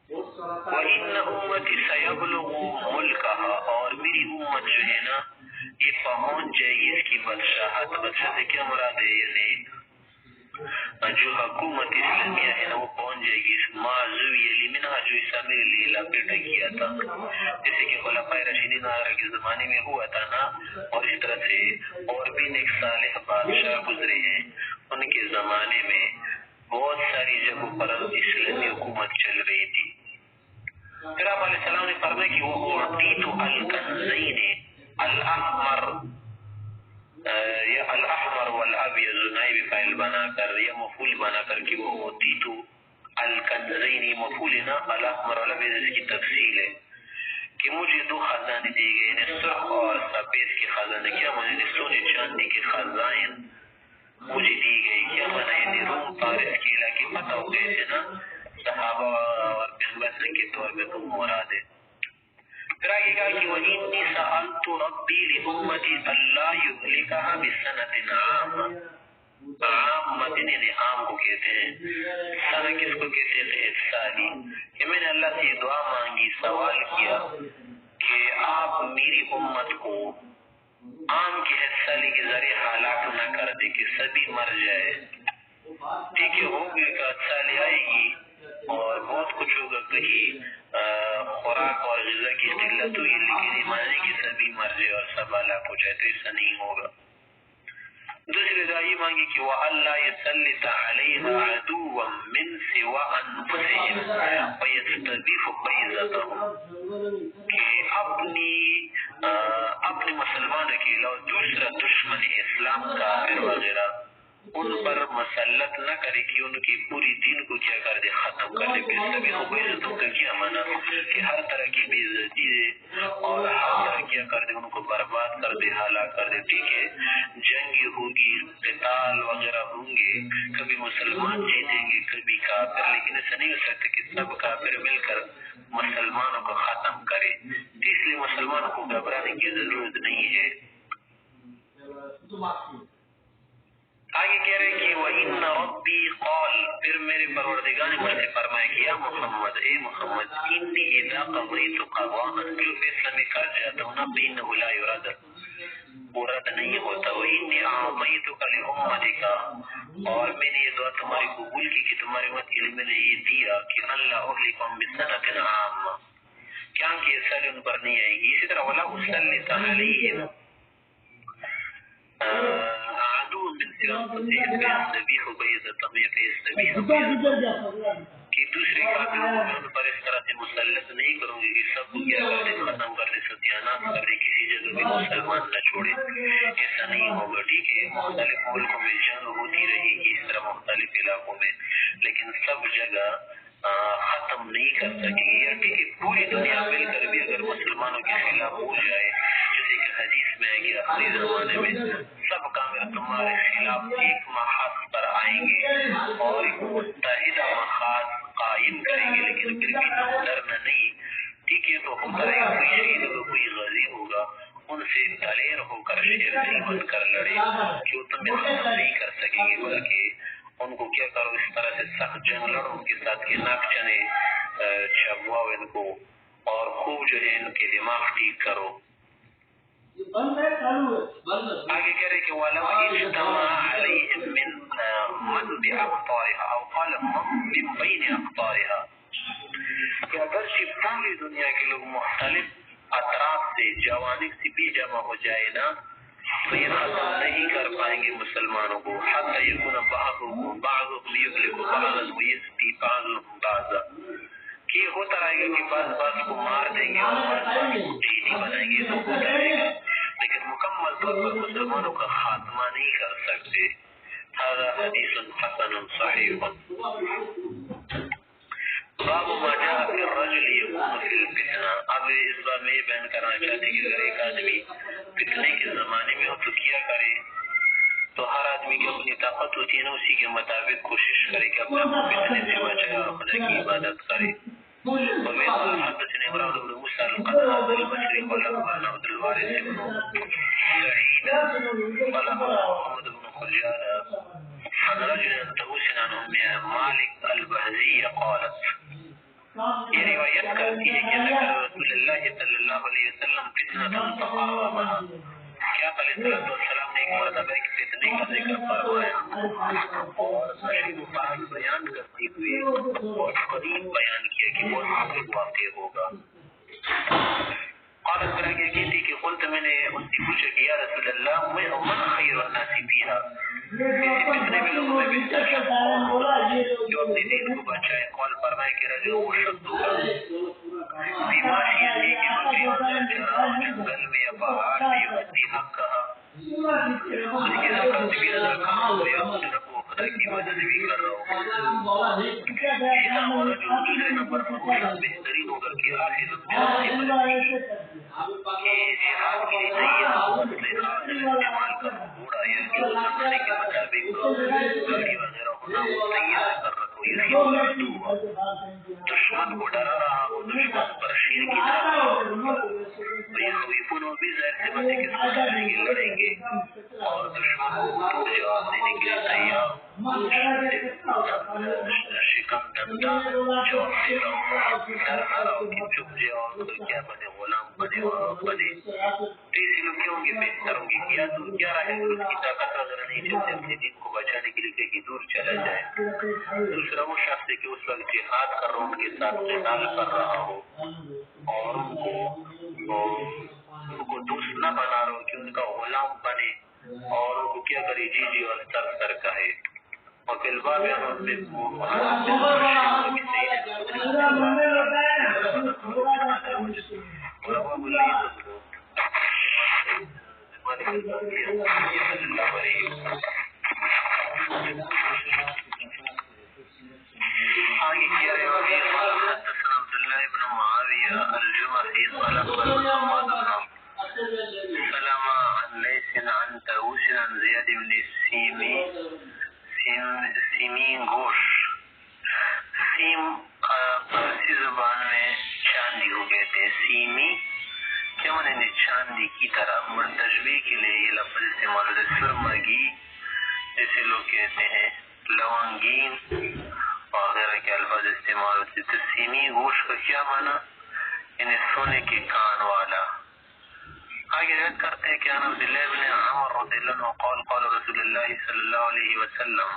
وَإِنَّ أُمَّتِ سَيَبْلُغُ مُلْكَهَا، اور میری امت جو ہے نا یہ پہنچ جائے گی اس کی بادشاہت. بادشاہ سے کیا مراد ہے؟ یعنی جو حکومت اسلامیہ ہے نا وہ پہنچ جائے گی. معذوی علی منہا، جو عیسیٰ میرے لیے لپیٹا کیا تھا، جیسے کہ خلفائے راشدین کے زمانے میں ہوا تھا نا، اور اس طرح سے اور بھی نیک صالح بادشاہ گزرے ہیں، ان کے زمانے میں بہت ساری جگہوں پر اسلامی حکومت چل رہی تھی. پھر آپ علیہ السلام نے فرمایا کہ وہ اعطیت الکنزین الاحمر، یا الاحمر والابیض نائب فاعل بنا کر یا مفعول بنا کر کہ وہ اعطیت الکنزین، مفعول نا الاحمر والابیض، اس کی تفصیل ہے کہ مجھے دو خزانے دیے گئے، یعنی سرخ اور سفید کے خزانے. کیا معنی؟ سونے چاندی کے خزائن مجھے دی گئی. کیا معنی؟ یعنی روم فارس کے علاقے فتح ہو گئے تھے نا صحابہ اور پیغمبر کے طور پہ، تو مراد ہے. پھر آگے کہا کہ وَإِنِّي سَأَلْتُ رَبِّي لِأُمَّتِي أَلَّا يُهْلِكَهَا بِسَنَةٍ عَامَّةٍ، عام مدنی نے عام کو کہتے ہیں، سنہ کس کو کہتے ہیں؟ سالی. کہ میں نے اللہ سے دعا مانگی، سوال کیا کہ آپ میری امت کو عام کے سالی کے ذریعے ہلاک نہ کر دے کہ سبھی مر جائے. ٹھیک ہے، ہوگی کہ سالی آئے گی اور بہت کچھ ہوگا، کہیں خوراک اور غذا کی قلت ہوئی، لیکن ایمانی کی سبھی مر جائے اور سب ہلاک ہو جائے، تو ایسا نہیں ہوگا. دوسری دعا یہ مانگی کہ وَأَلَّا يَسَلِّطَ عَلَيْهَا عَدُوًّا مِّن سِوَىٰ أَنفُسِهِمْ وَيَسْتَبِيحُ بَيْضَتَهُمْ، کہ اپنے مسلمانوں کے علاوہ دوسرا دشمن اسلام کافر وغیرہ ان پر مسلط نہ کرے کہ ان کی پوری دین کو کیا کر دے، ختم کر دے. پھر سبھی کو عزتوں کا کیا مانا کہ ہر طرح کی بے عزتی دے اور ہر طرح کیا کر دے، ان کو برباد کر دے، ہلاک کر دے. ٹھیک ہے، جنگ ہوگی، قتال وغیرہ ہوں گے، کبھی مسلمان جیتیں گے کبھی کافر، لیکن ایسا نہیں ہو سکتا کہ سب کافر مل کر مسلمانوں کو ختم کرے. اس لیے مسلمانوں کو گھبرانے کی ضرورت نہیں ہے. آگے کہہ رہے کہ وَإِنَّ رَبِّي قَالَ، پھر میرے پروردگار نے مجھ سے فرمایا کہ یا محمد، اے محمد، إِنِّي إِذَا قَضَيْتُ قَضَاءً، جو فیصلہ میں کر جاتا ہوں نا، فَإِنَّهُ لَا يُرَدُ، وہ رد نہیں ہوتا. وَإِنِّي أَعْطَيْتُكَ لِأُمَّتِكَ، اور میں نے یہ دعا تمہاری قبول کی کہ تمہاری امت کے لیے میں نے یہ دیا کہ أَلَّا أُهْلِكَهُمْ بِسَنَةٍ عَامَّةٍ، کیا کہ یہ سال ان پر نہیں آئے گی. اسی طرح وَلَا أُسَلِّطَ عَلَيْهِمْ عدو من سواه فيستبيح بيضتهم فيستبيح بيضتهم، کہ دوسرے کافروں کو میں ان پر اس طرح سے مسلط نہیں کروں گی کہ سب کو کیا کر دے، ختم کر دے، ستیانات کر دے، کسی جگہ بھی مسلمان نہ چھوڑے. ایسا نہیں ہوگا. ٹھیک ہے, مختلف ملکوں میں جنگ ہوتی رہے گی اس طرح مختلف علاقوں میں, لیکن سب جگہ ختم نہیں کر سکے گی. یا ٹھیک ہے پوری دنیا مل کر بھی اگر مسلمانوں کے خلاف ہو جائے, جیسے کہ حدیث میں ہے کہ آخری زمانے میں سب کافر تمہارے خلاف ایک محاذ پر آئیں گے اور ایک متحدہ محاذ قائم کریں گے, لیکن پھر بھی تم ڈرنا نہیں. ٹھیک ہے, تو ہوتا ہے کوئی شہید ہوگا, کوئی غازی ہوگا, ان سے دلیر ہو کر شیر نہیں بن کر لڑے جو تمہیں ختم نہیں کر سکیں گے, بلکہ ان کو کیا کرو اس طرح سے سخت جنگ لڑو ان کے ساتھ کہ ناک چنے چبواؤ ان کو, اور خوب جو ہے ان کے دماغ ٹھیک کرو. آگے کہہ رہے کہ وَلَوْ اجْتَمَعَ عَلَيْهِمْ مَنْ بِأَقْطَارِهَا أَوْ قَالَ مِنْ بَيْنِ أَقْطَارِهَا, کہ اگرچہ پوری دنیا کے لوگ مختلف اطراف سے جوانب سے بھی جمع ہو جائے نا, تو یہ ختم نہیں کر پائیں گے مسلمانوں کو. حَتَّى يَكُونَ بَعْضُهُمْ يُغْلِبُ بَعْضًا وَيَسْبِي بَعْضُهُمْ بَعْضًا, کہ یہ ہوتا رہے گا کہ بعض کو مار دیں گے اور بعض کو چینی بنائیں گے, تو ہوتا رہے گا, لیکن مکمل طور پر مسلمانوں کا خاتمہ نہیں کر سکتے. هذا حدیث حسن صحیح. باب ما جاء في الرجل يكون في الفتنة. اب اس بار میں یہ بیان کرنا چاہتے کہ اگر ایک آدمی فتنے کے زمانے میں ہو تو کیا کرے. تو ہر آدمی کی اپنی طاقت ہوتی ہے نا, اسی کے مطابق کوشش کرے کہ اپنے فتنے سے بچے اور خدا کی عبادت کرے. ومن حدثنا عمران بن موسى القناذ البصري قال اخبرنا عبد الوارث بن سعيد قال محمد بن خلاد عن رجل طوس عن ام مالك البهزية قالت, یہ روایت کرتی ہے کہ ذکر رسول اللہ صلی اللہ علیہ وسلم فتنة تقاربها, کیا علیہ السلام نے ایک مرتبہ ایک فتنے کا ذکر فرمایا اور نشید و فحش بیان کرتے ہوئے بہت قریب بیان کیا کہ بہت قریب واقع ہوگا. قالت پر آگے کہتی کہ قلت, میں نے اس سے پوچھا کہ یا رسول اللہ من خیر الناس فیہا, اسی فتنے میں لوگوں میں بہتر شخص کون ہوگا جو اپنے دین کو بچائے. قال فرمائے کہ رجل وہ شخص ہوگا بیماشی ہے کہ جنگل میں یا پہاڑ میں یؤدی حقها, اس کی زکات بھی ادا کر رہا ہو یا خود رکھو خدا کی عبادت بھی کر رہا ہو. ایسا ہوگا جو دوسرے نمبر پر وہ شخص بہترین ہوگا کہ حافظ اپنے جہاد کے لیے تیار استعمال کر گھوڑا یا جو زمانے کے مطابق گاڑی وغیرہ ہونا وہ تیار کر رکھو. یہ ہوگا دشمن کو ڈرا رہا ہو, دشمن پر شیر کی طرح بھی ظاہر سے بات ہے کہ سمجھائیں گے, لڑیں گے اور دشمن کو جواب دینے کے لیے تیار شکم دمتا جواب دے رہا ہوں, ڈر نہ رہو کہ چپ جاؤ تو کیا بنے, غلام بنے اور بنے. تیزی لوگ کیوں گے بہتر ہوں گے, یا تو کیا رہے اس کی طاقت وغیرہ نہیں جیسے اپنے دین کو بچانے کے لیے کہیں دور چلا جائے. دوسرا وہ شخص ہے کہ اس وقت جہاد کر رہا ہوں ان کے ساتھ قتال کر رہا ہو اور ان کو دوست نہ بنا رہا ہو کہ ان کا غلام بنے اور ان کو کیا کرے جی جی اور سر سر کہے. اور پھر بعد میں آگے کیا رہے حدثنا عبداللہ ابن معاویہ الجمحی قال اخبرنا حماد بن سلمہ عن لیث عن طاووس عن زیاد بن سیمین گوش. سیم فارسی زبان میں چاندی کو کہتے ہیں. سیمی کیا معنی چاندی کی طرح, مرتجبی کے لیے یہ لفظ استعمال ہوتا ہے. سرمگی جیسے لوگ کہتے ہیں, لونگین وغیرہ کے الفاظ استعمال ہوتے ہیں. تو سیمی گوش کا کیا معنی, یعنی سونے کے کان والا. آگے رد کرتے ہیں کہ عن عبداللہ بن عمر رضی اللہ عنہ قال قال رسول اللہ صلی اللہ علیہ وسلم,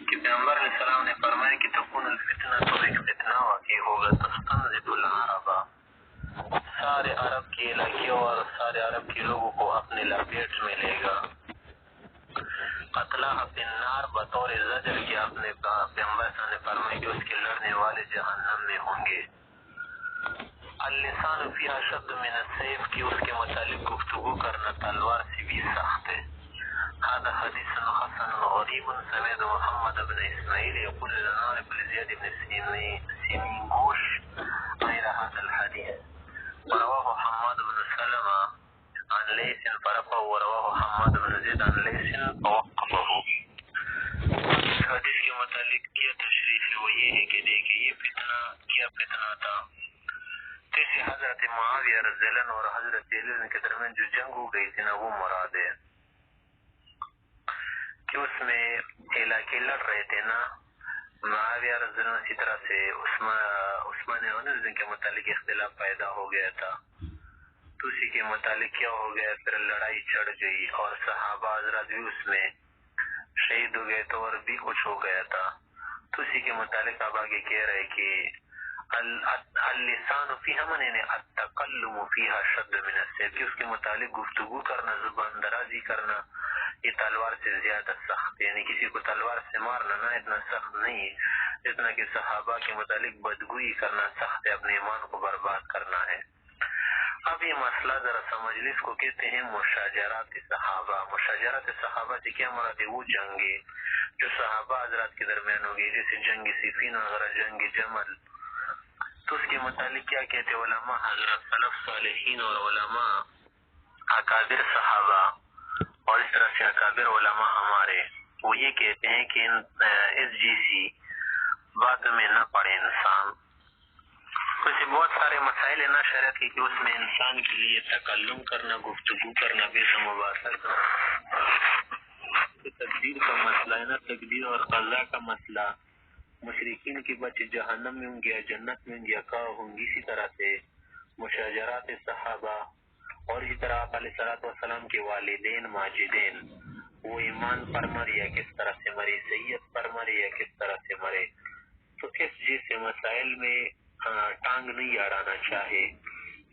کہ پیغمبر علیہ السلام نے فرمایا کہ تکون الفتنہ, تو ایک فتنہ واقع ہوگا, تستنزف العرب, سارے عرب کے علاقے اور سارے عرب کے لوگوں کو اپنے لپیٹ میں لے گا. قتلہ بالنار بطور زجر کے اپنے پیغمبر نے فرمایا کہ اس کے لڑنے والے جہنم میں ہوں گے. اللسان فیہا شد من السیف کی اس کے متعلق گفتگو کرنا تلوار سے بھی سخت ہے. هذا حديث حسن غريب سمعت محمد بن إسماعيل يقول للعارف لزياد بن سمينغوش غير هذا الحديث. ورواه حماد بن سلمة عن ليث فرفعه ورواه حماد بن زيد عن ليث فوقفه. اس حدیث کے متعلق کیا تشریح ہے وہ یہ ہے کہ دیکھیں یہ فتنہ کیا فتنہ تھا. کسی حضرت معاویہ رضی اللہ عنہ اور حضرت علی کے درمیان جو جنگ ہو گئی تھی نا وہ مراد ہے کہ اس میں علاقے لڑ رہے تھے نا. معاویہ رضی اللہ عنہ اسی طرح سے عثمان غنی کے متعلق اختلاف پیدا ہو گیا تھا تو اسی کے متعلق کیا ہو گیا پھر لڑائی چڑھ گئی اور صحابہ حضرات بھی اس میں شہید ہو گئے تو اور بھی کچھ ہو گیا تھا. تو اسی کے متعلق آپ آگے کہہ رہے کہ اللسان فیہا من یعنی التکلم فیہا شد من السیف کہ اس کے متعلق گفتگو کرنا زبان درازی کرنا یہ تلوار سے زیادہ سخت ہے. یعنی کسی کو تلوار سے مارنا نا اتنا سخت نہیں ہے اتنا کہ صحابہ کے متعلق بدگوئی کرنا سخت ہے اپنے ایمان کو برباد کرنا ہے. اب یہ مسئلہ ذرا سمجھ لیں اس کو کہتے ہیں مشاجرات صحابہ. مشاجرات صحابہ سے کیا مراد ہے وہ جنگیں جو صحابہ حضرات کے درمیان ہو گئی جیسے جنگ صفین وغیرہ جنگ جمل. تو اس کے متعلق کیا کہتے ہیں علماء حضرت سلف صالحین اور علماء اکابر صحابہ اور اس طرح سے اکابر علماء ہمارے وہ یہ کہتے ہیں کہ اس جیسی بات میں نہ پڑے انسان. ویسے بہت سارے مسائل ہیں نا شریعت کی کہ اس میں انسان کے لیے تکلم کرنا گفتگو کرنا بے مباحثہ تقدیر کا مسئلہ ہے نا تقدیر اور قضاء کا مسئلہ مشرکین کے بچے جہنم میں ہوں گے یا جنت میں ہوں گے یا کہاں ہوں گے. اسی طرح سے مشاجرات صحابہ اور اسی طرح آپ علیہ السلام کے والدین ماجدین وہ ایمان پر مرے یا کس طرح سے مرے سید پر مرے یا کس طرح سے مرے. تو اس جیسے مسائل میں ٹانگ نہیں اڑانا چاہے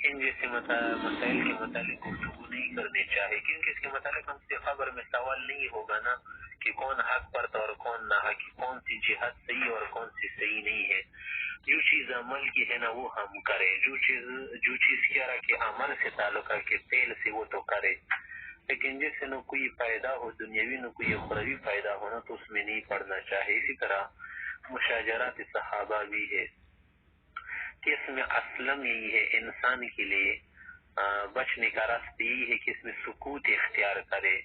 ان جیسے مسائل کے متعلق گفتگو نہیں کرنی چاہے کیونکہ اس کے متعلق ہم سے خبر میں سوال نہیں ہوگا نا کہ کون حق پر تھا اور کون نہ حق کون سی جہاد صحیح اور کون سی صحیح نہیں ہے. جو چیز عمل کی ہے نا وہ ہم کرے جو چیز کیا رہا کہ عمل سے تعلق ہے کہ فعل سے وہ تو کرے لیکن جس سے نہ کوئی فائدہ ہو دنیاوی نہ کوئی اخروی فائدہ ہونا تو اس میں نہیں پڑنا چاہے. اسی طرح مشاجرات صحابہ بھی ہے کہ اس میں اسلم یہی ہے انسان کے لیے بچنے کا راستہ یہی ہے کہ اس میں سکوت اختیار کرے.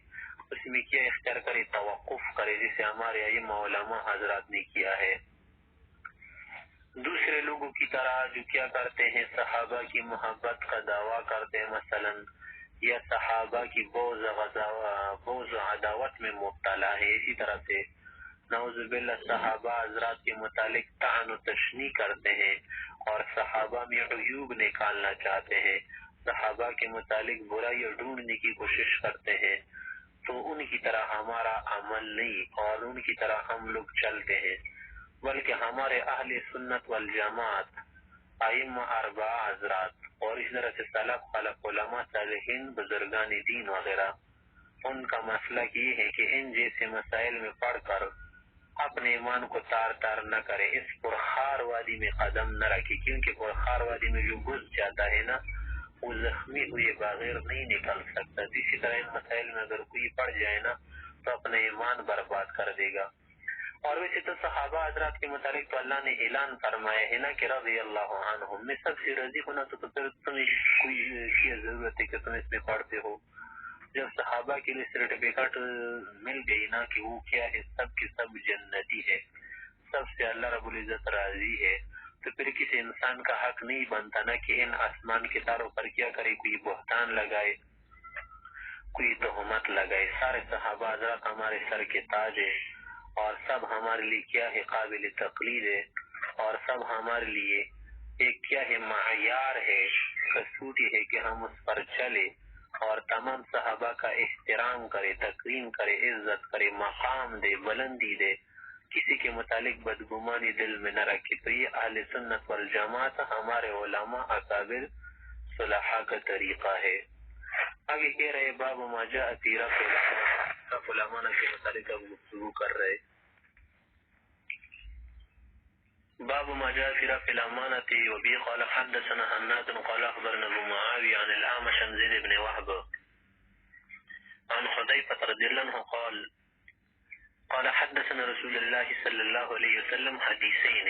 اس میں کیا اختیار کرے توقف کرے جسے ہمارے ائمہ علماء حضرات نے کیا ہے. دوسرے لوگوں کی طرح جو کیا کرتے ہیں صحابہ کی محبت کا دعویٰ کرتے ہیں مثلا یا صحابہ کی بغض عداوت میں مبتلا ہے. اسی طرح سے نعوذ باللہ صحابہ حضرات کے متعلق طعن و تشنیع کرتے ہیں اور صحابہ میں عیوب نکالنا چاہتے ہیں صحابہ کے متعلق برائی ڈھونڈنے کی کوشش کرتے ہیں. تو ان کی طرح ہمارا عمل نہیں اور ان کی طرح ہم لوگ چلتے ہیں بلکہ ہمارے اہل سنت والجماعت ائمہ اربعہ حضرات اور اس طرح سے سلف خلف علماء صالحین بزرگان دین وغیرہ ان کا مسلک یہ ہے کہ ان جیسے مسائل میں پڑھ کر اپنے ایمان کو تار تار نہ کرے اس پرخار وادی میں قدم نہ رکھے کیونکہ پرخار وادی میں جو گھس جاتا ہے نا وہ زخمی ہوئے بغیر نہیں نکل سکتا. اسی طرح ان مسائل میں اگر کوئی پڑ جائے نا تو اپنا ایمان برباد کر دے گا. اور ویسے تو صحابہ حضرات کے متعلق تو اللہ نے اعلان فرمایا ہے نا کہ رضی اللہ عنہم میں سب سے راضی ہونا تو پھر تمہیں کوئی کی ضرورت ہے کہ تم اس میں پڑھتے ہو. جب صحابہ کے لیے سرٹیفکیٹ مل گئی نا کہ وہ کیا ہے سب کے سب جنتی ہے سب سے اللہ رب العزت راضی ہے تو پھر کسی انسان کا حق نہیں بنتا نا کہ ان آسمان کے تاروں پر کیا کرے کوئی بہتان لگائے کوئی تہمت لگائے. سارے صحابہ حضرات ہمارے سر کے تاج ہے اور سب ہمارے لیے کیا ہے قابل تقلید ہے اور سب ہمارے لیے ایک کیا ہے معیار ہے کسوٹی ہے کہ ہم اس پر چلے اور تمام صحابہ کا احترام کرے تکریم کرے عزت کرے مقام دے بلندی دے کسی کے متعلق بدگمانی دل میں نہ رکھے. تو یہ اہل سنت والجماعت ہمارے علماء اکابر صلحاء کا طریقہ ہے. آگے کہہ رہے باب ما جاء فی رفع علماء کے متعلق اب گفتگو کر رہے باب ما جاء في رفع الأمانة. وبه قال حدثنا هناد قال أخبرنا أبو معاوية عن الأعمش عن زيد بن وهب عن حذيفة رضي الله عنه قال قال حدثنا رسول الله صلی اللہ علیہ وسلم حدیثین.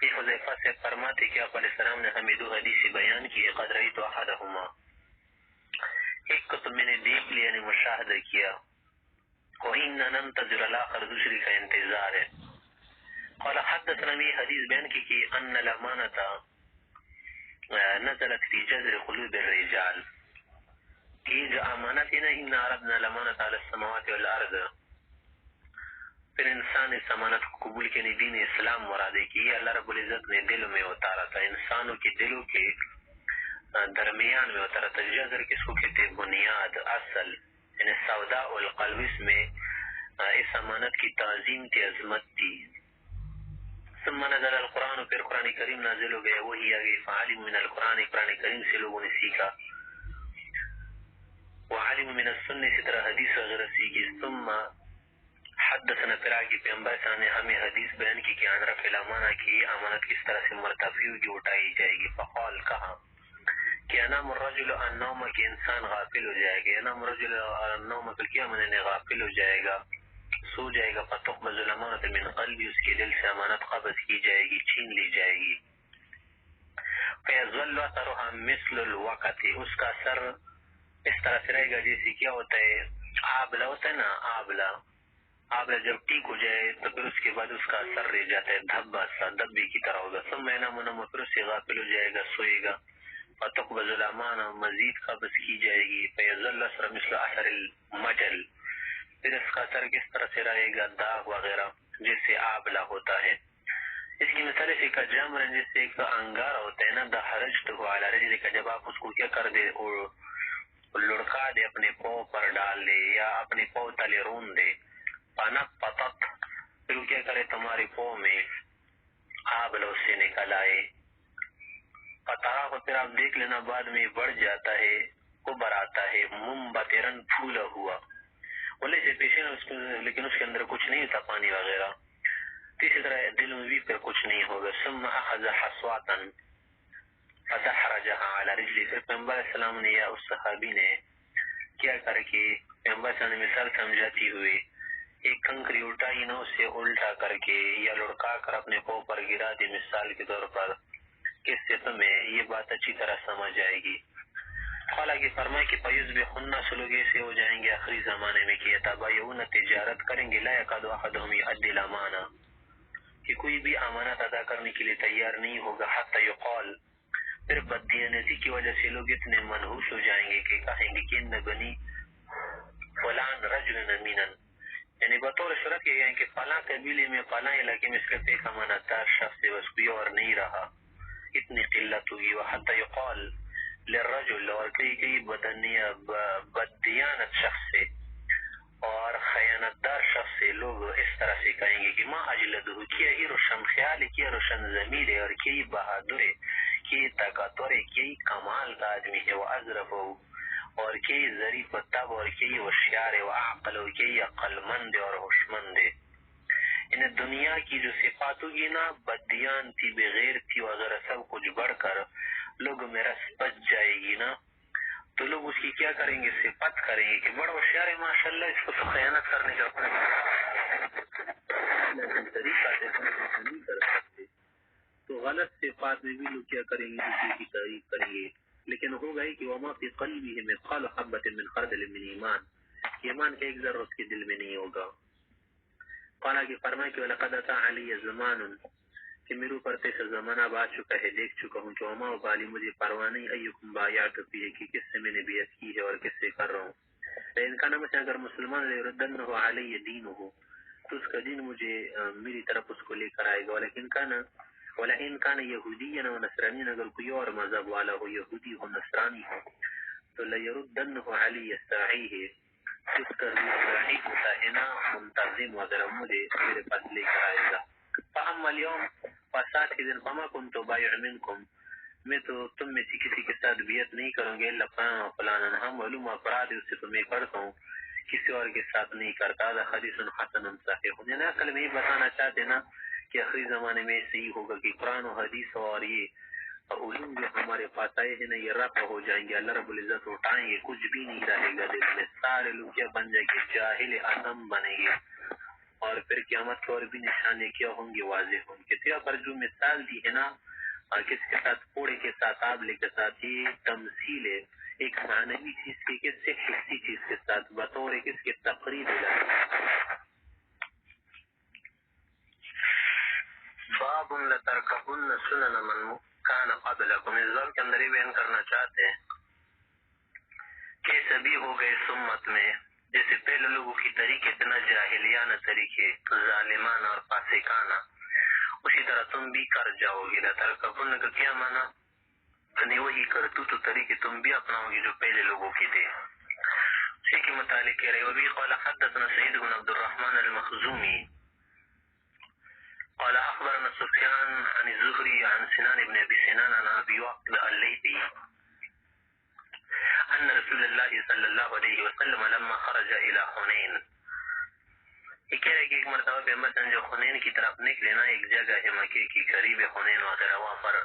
یہ حذیفہ سے فرماتے کہ آپ علیہ السلام نے ہمیں دو حدیث بیان کی. قد رأیت احدہما، ایک کو تو میں نے دیکھ لیا، یعنی مشاہدہ کیا. وَإِنَّا نَنْتَظِرُ الْآخَرَ، دوسری کا انتظار ہے. قال حدثنا میں حدیث بیان کی کہ ان الامانۃ نزلت فی جذر قلوب الرجال، کہ جو امانت ہے نا، ان عرضنا الامانۃ علی السماوات والارض، پھر انسان اس امانت کو قبول کے لیے دین اسلام مرادے کی یہ اللہ رب العزت نے دلوں میں اتارا تھا، انسانوں کے دلوں کے درمیان میں اتارا تھا. جذر کس کو کہتے ہیں؟ بنیاد، اصل، یعنی سوداء القلب. اس میں اس امانت کی تعظیم تھی، عظمت تھی. ثم نزل القرآن، پھر قرآن کریم نازل ہو گیا. وہی آگے فعالم من القرآن، قرآن کریم سے لوگوں نے سیکھا. وعالم من السنہ، اسی طرح حدیث وغیرہ سیکھی. ثم حدثنا، پھر آگے پیغمبر صلی اللہ علیہ وسلم نے ہمیں حدیث بیان کی کہ عن رفع الامانہ، کی امانت کس طرح سے مرتفع ہوگی، اٹھائی جائے گی. فقال، کہا کہ انام الرجل النوم، کہ انسان غافل ہو جائے گا. انام الرجل النوم کل کیا منع غافل ہو جائے گا، سو جائے گا. فتقبض الامانۃ من قلبی، اس کے دل سے امانت قبض کی جائے گی، چھین لی جائے گی. فیظل اثرها مثل الوقت، اس کا اثر اس طرح سے رہے گا جیسے کیا ہوتا ہے، آبلہ ہوتا ہے نا، آبلہ جب ٹیک ہو جائے تو پھر اس کے بعد اس کا اثر رہ جاتا ہے، دھبا سا، دبے کی طرح ہوگا. ثم ينام نوما، پھر اس سے غافل ہو جائے گا، سوئے گا. فتقبض الامانہ، مزید قبض کی جائے گی. فیظل اثر مثل اثر المجل، پھر اس کا اثر کس طرح سے رہے گا، داغ وغیرہ جس سے آبلہ ہوتا ہے. اس کی مثال ہے کہ جمر، جس سے ایک انگارہ ہوتا ہے نا، دحرجتہ علی رجلک، جب آپ اس کو کیا کر دے، لڑکا دے، اپنے پاؤں پر ڈال دے یا اپنے پاؤں تلے رون دے. فنقطت، پھر وہ کیا کرے، تمہارے پاؤں میں آبلہ اس سے نکل آئے. فتح کو پھر آپ دیکھ لینا بعد میں بڑھ جاتا ہے، ابھر آتا ہے، منبترن، پھولا ہوا. بولے سے پیشے اس کو، لیکن اس کے اندر کچھ نہیں تھا، پانی وغیرہ. اسی طرح دل میں بھی پھر کچھ نہیں ہوگا. ثم اخذ حصواتا فدحرجها على رجلی، پھر پیغمبر علیہ السلام نے یا اس صحابی نے کیا کر کے پیغمبر صلی اللہ علیہ وسلم مثال سمجھاتی ہوئے ایک کنکری اٹھائی نہ، اسے الٹا کر کے یا لڑکا کر اپنے پاؤں پر گرا دی، مثال کے طور پر، کس سے تمہیں یہ بات اچھی طرح سمجھ آئے گی. حالانکہ فرمائے کہ فیصبح الناس، لوگ ایسے ہو جائیں گے آخری زمانے میں کہ یتبایعون، تجارت کریں گے، لا یکاد احدهم یؤدی الامانہ، کہ کوئی بھی امانت ادا کرنے کے لیے تیار نہیں ہوگا. حتی یقال، پھر بددیانتی کی وجہ سے لوگ اتنے منحوس ہو جائیں گے کہ کہیں گے کہ ان بنی فلان رجل امینا، یعنی بطور شرط یہ ہے کہ فلاں قبیلے میں، فلاں علاقے میں صرف ایک امانت دار شخص ہے، بس کوئی اور نہیں رہا، اتنی قلت ہوگی. وحتی یقال للرجل، اور کئی بددیانت شخص سے اور خیانتدار شخص سے لوگ اس طرح سے کہیں گے کہ ما اجلدہ، کیا ہی روشن خیال ہے، کیا روشن ضمیر ہے، اور کیا بہادر ہے، کیا طاقتور ہے، کیا کمال کا آدمی ہے. وہ ازرف، اور کیا ظریف طب، اور کیا ہوشیار ہے. وہ عقل، اور کیا عقل مند ہے اور ہوشمند ہے. انہیں دنیا کی جو صفات ہوگی نا، بدیان تھی، بغیر تھی وغیرہ سب کچھ بڑھ کر لوگ میں رس بچ جائے گی نا، تو لوگ اس کی کیا کریں گے، صفت کریں گے کہ بڑا ہوشیار ہے ماشاءاللہ، اس کو تو خیانت کرنے کا طریقہ نہیں کر سکتے. تو غلط صفات میں بھی لوگ کیا کریں گے، اسی کی تعریف کریں گے. لیکن ہوگا ہی کہ وما فی قلبہ مثقال حبۃ من خردل من ایمان، ایمان کا ایک ذرہ اس کے دل میں نہیں ہوگا. قال کہ فرمائے کہ وَلَقَدْ أَتَى عَلِيَّ زَمَانٌ، کہ میرے اوپر ایسا زمانہ اب آ چکا ہے، دیکھ چکا ہوں کہ وما ابالی، مجھے پرواہ نہیں، ایکم بایعت فیہ، کہ کس سے میں نے بیعت کی ہے اور کس سے کر رہا ہوں. لیکن کہنا مثلا اگر مسلمان لیردنہ علی دینہ، تو اس کا دین مجھے میری طرف اس کو لے کر آئے گا. ولیکن کانا ولئن کان یہودیا و نصرانی، اگر کوئی اور مذہب والا ہو، یہودی ہو، نصرانی ہو، تو لیردنہ علی ساعیہ، اس کا ساعی ہوتا ہے نا، منتظم وغیرہ، مجھے میرے پاس لے کر آئے گا. فاما اليوم، فساد کے دن، فما کنت بایع منکم، میں تو تم میں سے کسی کے ساتھ بیعت نہیں کروں گے، الا فلانا فلانا، ہم معلوم افراد اس سے تو میں کرتا ہوں، کسی اور کے ساتھ نہیں کرتا. حدیث حسن صحیح. یعنی اصل میں یہ بتانا چاہتے نا کہ آخری زمانے میں ایسے ہی ہوگا کہ قرآن و حدیث اور یہ علوم جو ہمارے پاس آئے ہیں نا یہ رفع ہو جائیں گے, اللہ رب العزت اٹھائیں گے, کچھ بھی نہیں رہے گا دل میں, سارے لوگ کیا بن جائیں گے, جاہل اعظم بنیں گے, اور پھر قیامت کے اور بھی نشانے کیا ہوں گے, واضح ہوں گے. تو پر جو مثال دی ہے نا کس کے ساتھ, کوڑے کے ساتھ, آبلے کے ساتھ, یہ تمثیل ہے ایک معنوی چیز کی کس سے حسی چیز کے ساتھ بطور کس کے تقریر ہے. باب لترکبن سنن من کان قبلکم, اس باب کے اندر ہی بیان کرنا چاہتے ہیں کہ سبھی ہو گئے سمت میں جیسے پہلے لوگوں کی طریقے اتنا جاہلیانہ طریقے, ظالمانہ اور فاسقانہ, اسی طرح تم بھی کر جاؤ گے. لترکبن کا کیا معنی, یعنی وہی کرتوت طریقے تم بھی اپناؤ گے جو پہلے لوگوں کی تھے. اسی کے متعلق کہہ رہے وبی قال حدثنا سعید بن عبد الرحمن المخزومی قال اخبرنا سفیان عن الزهري عن سنان بن ابي سنان عن ابي وقد الليثي ان رسول الله صلی اللہ علیہ وسلم لما خرج الى حنین, یہ کہہ رہے کہ ایک مرتبہ پیغمبر صلی جو حنین کی طرف نکلے نا, ایک جگہ ہے مکے کی قریب حنین وغیرہ, وہاں پر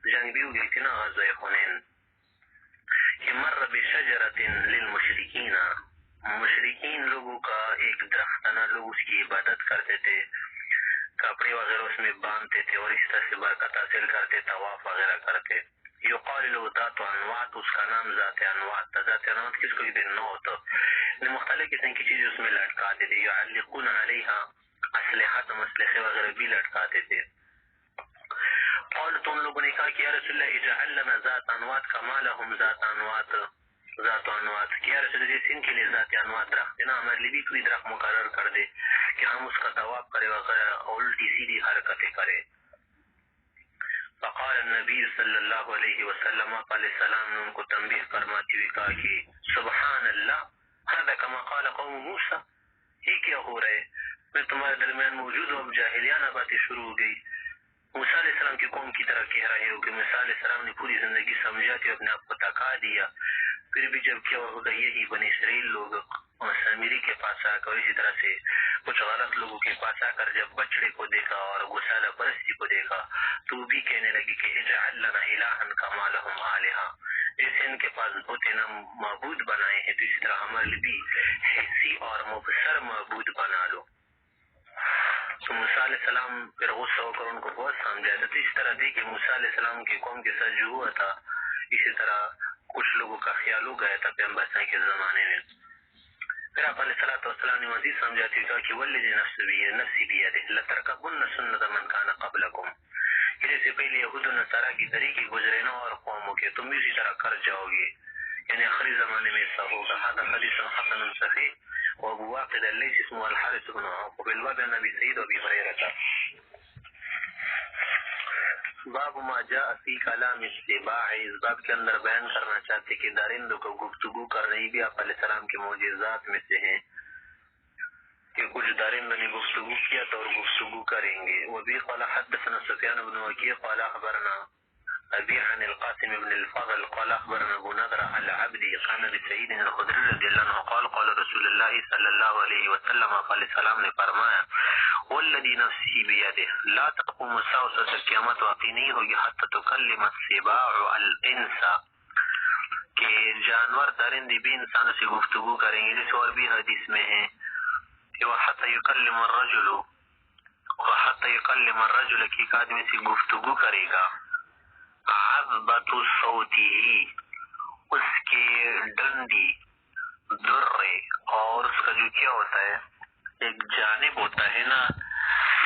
جنگ بھی ہو گئی تھی نا غزوہ حنین. کہ مر بشجرۃ للمشرکین, مشرکین لوگوں کا ایک درخت نا, لوگ اس کی عبادت کرتے تھے, کپڑے وغیرہ اس میں باندھتے تھے اور اس طرح سے برکت حاصل کرتے, طواف وغیرہ کرتے. یقال له ذات انواط, اس کا نام ذات انواط. ذات انواط کس کو کہتے ہیں, نوت, مختلف قسم کی چیزیں اس میں لٹکاتے تھے. یعلقون علیہا اسلحۃ, مسلحے وغیرہ بھی لٹکاتے تھے. قال تو ان لوگوں نے کہا کہ یا رسول اللہ اجعل لنا ذات انواط کما لهم ذات انواط, ذات انواط کہ یا رسول اللہ جیسے ان کے لیے ذات انواط درخت ہے نا, ہمارے لیے بھی کوئی درخت مقرر کر دے کہ ہم اس کا طواف کرے وغیرہ, الٹی سیدھی حرکتیں کرے. فقال النبی صلی اللہ علیہ وسلم, علیہ السلام نے ان کو تنبیہ فرماتی ہوئی کہا کہ سبحان اللہ, هذا كما قال قوم موسیٰ, یہ کیا ہو رہے, میں تمہارے درمیان موجود ہوں, اب جاہلیانہ باتیں شروع ہو گئی. موسیٰ علیہ السلام کی قوم کی طرح کہہ رہے ہو کہ موسیٰ علیہ السلام نے پوری زندگی سمجھا کہ اپنے آپ کو تکا دیا, پھر بھی جب کیا ہوگا یہی بنی اسرائیل لوگ سامری کے پاس آ کر, اسی طرح سے کچھ غلط لوگوں کے پاس آ کر جب بچڑے کو دیکھا اور گسالہ پرستی کو دیکھا تو بھی کہنے لگی کہ اجعل لنا الہا کما لهم آلہہ, جیسے ان کے پاس بتیں نا معبود بنائے ہیں تو اسی طرح ہمارے لیے بھی حسی اور مبصر معبود بنا لو. تو موسیٰ علیہ السلام پھر غصہ ہو کر ان کو بہت سمجھایا تھا. تو اس طرح دیکھیں موسیٰ علیہ السلام کی قوم کے ساتھ جو ہوا تھا, اسی طرح کچھ لوگوں کا خیال ہو گیا تھا پیغمبر صلی کے زمانے میں. پھر آپ علیہ السلام نے مزید سمجھاتی کہا کہ والذی نفسی بیدہ لترکبن سنت من کان قبلکم, جیسے پہلے یہود و نصارہ کی طریقے گزرے نا اور قوموں کے, تم بھی اسی طرح کر جاؤ گے, یعنی آخری زمانے میں ایسا ہوگا. هذا حدیث حسن صحیح. وابو واقد الليث اسمه الحارث بن عوف بالباب عن ابي سعيد وابي هريره. باب ما جاء في كلام السباع, اس باب کے اندر بیان کرنا چاہتے کہ درندوں کو گفتگو کرنا بھی آپ علیہ السلام کے معجزات میں سے ہیں کہ کچھ درندوں نے گفتگو کیا تو اور گفتگو کریں گے. وبی قال حدثنا سفیان بن وکیع قال اخبرنا ابي عن القاسم بن الفضل قال اخبرنا ابو نضر على عبدي قال بسعيد الخدري رضي الله عنه قال قال رسول الله صلى الله عليه وسلم, قال السلام نے فرمایا والذي نفسي بيده لا تقوم الساعة, قیامت واقع نہیں ہوگی حتى تكلم السباع الانس, کہ جانور درندے بھی انسانوں سے گفتگو کریں گے, جیسے اور بھی حدیث میں ہے کہ وحتى يكلم الرجل, وحتى يكلم الرجل کہ ایک آدمی سے گفتگو کرے گا عذبت صوتی, اس کے ڈنڈی درے, اور اس کا جو کیا ہوتا ہے ایک جانب ہوتا ہے نا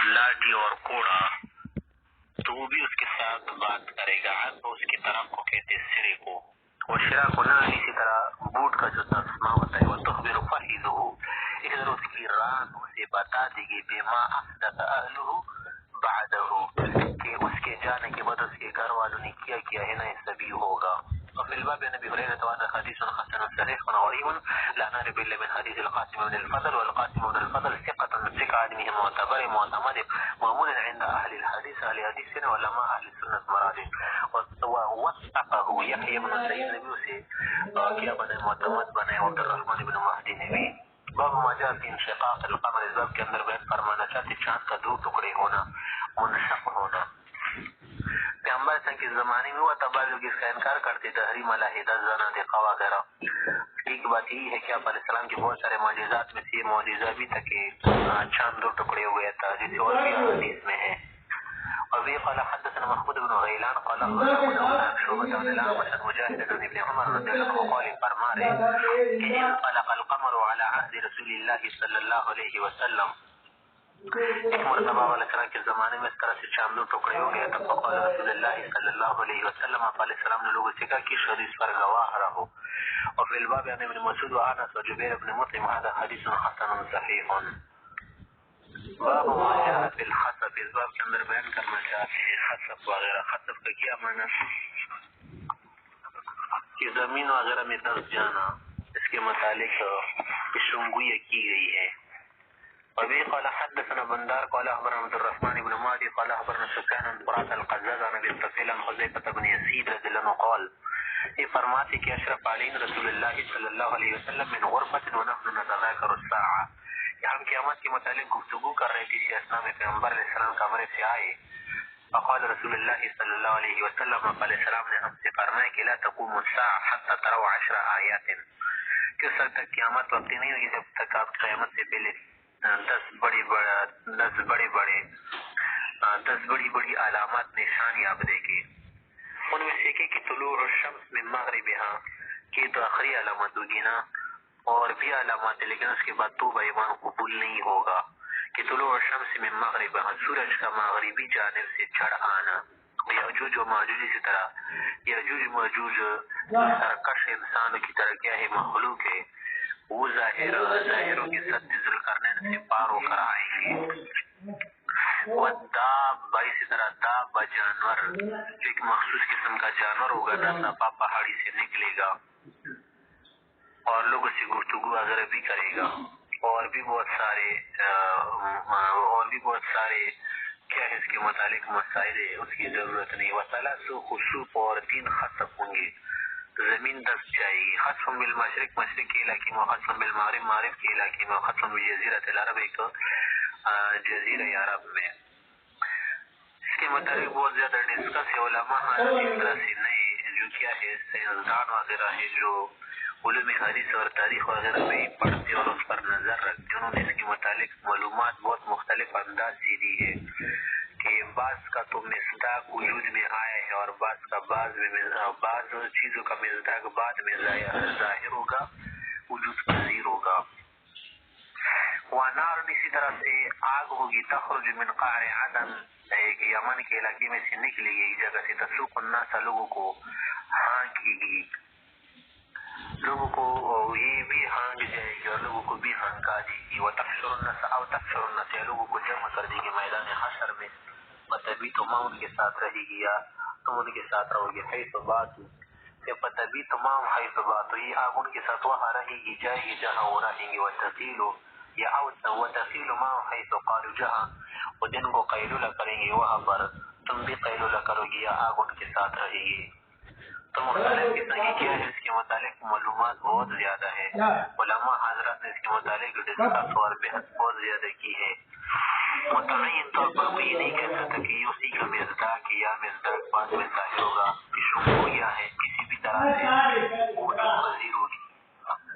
لاٹھی اور کوڑا, تو وہ بھی اس کے ساتھ بات کرے گا. عذب اس کی طرف کو کہتے سرے کو, اور شرا کو نہ, اسی طرح بوٹ کا جو تسمہ ہوتا ہے وہ تخبر فحیظہ, اسی طرح اس کی ران اسے بتا دے گی بما احدث اہلہ بعدہ, کہ اس کے جانے کے بعد اس کے گھر والوں نے کیا ہے نا, یہ سبھی ہوگا. وفي الباب عن ابي هريره وهذا حديث حسن صحيح غريب لا نعرف الا من حديث القاسم بن الفضل, والقاسم بن الفضل ثقة عدمه معتبر معتمد مأمون عند اهل الحديث, اهل الحديث وعلماء اهل السنه مراد, ووثقه يحيى بن سعيد نبي سے کیا بنا معتمد بنا عبد الرحمن بن مهدی نے بھی. باب ما جاء في انشقاق القمر، اس باب کے اندر بیان فرمانا چاہتے چاند کا دو ٹکڑے ہونا، منشق ہونا. پیغمبر سن کے زمانے میں ہوا تھا، بعض لوگ اس کا انکار کرتے، تحریم علیحدہ زنا دقا وغیرہ. ٹھیک بات یہی ہے کہ آپ علیہ السلام کے بہت سارے معجزات میں سے یہ معجزہ بھی تھا کہ چاند دو ٹکڑے ہو گیا تھا، جسے اور بھی حدیث میں ہے. وبه قال حدثنا محمود بن غيلان قال اخبرنا شعبة بن الأعمش عن مجاهد بن ابن عمر رضي الله عنه قال فرمارے کہ انطلق القمر على عهد رسول الله صلی اللہ علیہ وسلم. ایک مرتبہ علیہ السلام کے زمانے میں اس طرح سے چاند دو ٹکڑے ہو گیا تھا. فقال رسول اللہ صلی اللہ علیہ وسلم، علیہ السلام نے لوگوں سے کہا کہ حدیث پر گواہ رہو. وفي الباب عن ابن مسعود وانس وجبير بن مطعم هذا حديث حسن صحيح. باب ما جاء في الخسف، اس باب کے اندر بیان کرنا چاہتے ہیں خسف وغیرہ. خسف کا کیا معنی کہ زمین وغیرہ میں دس جانا، اس کے متعلق شنگوئی کی گئی ہے. وبه قال حدثنا بندار قال اخبرنا عبد الرحمن بن مهدي قال اخبرنا سفيان بن قرات القزاز عن ابي الطفيل عن حذيفه بن يزيد رضي الله عنه قال، یہ فرماتے کہ اشرف علينا رسول الله صلی اللہ علیہ وسلم من غرفة ونحن نتذاكر الساعة، کہ ہم قیامت کے متعلق گفتگو کر رہے تھے اثناء میں پیغمبر علیہ السلام کمرے سے آئے. فقال رسول اللہ صلی اللہ علیہ وسلم، علیہ السلام نے ہم سے فرمایا کہ لا تقوم الساعة حتى تروا 10 آیات، کہ اس وقت تک قیامت وقتی نہیں ہوگی جب تک آپ قیامت سے پہلے 10 بڑی علامات نشانی آپ دیکھیں. ان میں سے کہ طلوع الشمس من مغربها، کہ تو آخری علامت ہوگی نا، اور بھی علامات ہے لیکن اس کے بعد توبہ ایمان قبول نہیں ہوگا. کہ طلوع الشمس من مغربها، سورج کا مغربی جانب سے چڑھ آنا. یاجوج و ماجوج اسی طرح، یاجوج ماجوج سرکش انسان کی طرح کیا ہے، مخلوق ہے، وہ ظاہروں کے سد ذوالقرنین سے پار ہو کر آئیں گے. والدابہ، اسی طرح دابہ جانور، جو ایک مخصوص قسم کا جانور ہوگا نا، صفا پہاڑی سے نکلے گا اور لوگوں سے گفتگو وغیرہ بھی کرے گا. اور بھی بہت سارے کیا ہے اس کے متعلق مسائل ہے، اس کی ضرورت نہیں. وثلاث خسوف، اور 3 خسف ہوں گے، زمین دس جائے گی. خسف بالمشرق، مشرق کے علاقے میں، خسف بالمغرب، مغرب کے علاقے میں، خسف بجزیرۃ العرب، ایک جزیرہ عرب میں. اس کے متعلق بہت زیادہ ڈسکس ہے. علماء اس طرح سے نئے جو کیا ہے سائنسدان وغیرہ ہے جو علوم حدیث اور تاریخ وغیرہ میں پڑھتے اور اس پر نظر رکھتے، انہوں نے اس کے متعلق معلومات بہت مختلف انداز سے دی ہے کہ بعض کا تو مصداق وجود میں آیا ہے اور بعض چیزوں کا مصداق بعد میں ظاہر ہوگا، وجود پذیر ہوگا. وانار، اسی طرح سے آگ ہوگی، تخرج من قعر عدن، ایک یمن کے علاقے میں سے نکلے گی ایک جگہ سے، تسوق الناس، لوگوں کو ہانکے گی، لوگوں کو یہ بھی ہانگ جائے گی اور لوگوں کو بھی ہانکا دے گی. وتحشر الناس، او تحشر الناس، لوگوں کو جمع کر دے گی میدان حشر میں. فتبی تو ماں ان کے ساتھ رہے گی یا تم ان کے ساتھ رہو گے. حیث بات کہ فتبی تمام حیث بات، یہ آگ ان کے ساتھ وہاں رہے گی، جائے گی جہاں وہ رہیں گے. وتقیل یا وتقیل ماں حیث قالوا، جہاں وہ دن کو قیلولہ کریں گے وہاں پر تم بھی قیلولہ کرو گی یا آگ ان کے ساتھ رہے گی. تو مختلف قسم کی کیا ہے اس کے متعلق معلومات بہت زیادہ ہے. علماء حضرات نے اس کے متعلق ڈسکس اور بحث بہت زیادہ کی ہے. متعین طور پر کوئی یہ نہیں کہہ سکتا کہ اسی کا مصداق یا مصداق بعد میں ظاہر ہوگا، کہ شمولیہ ہے کسی بھی طرح سے وجود پذیر ہوگی.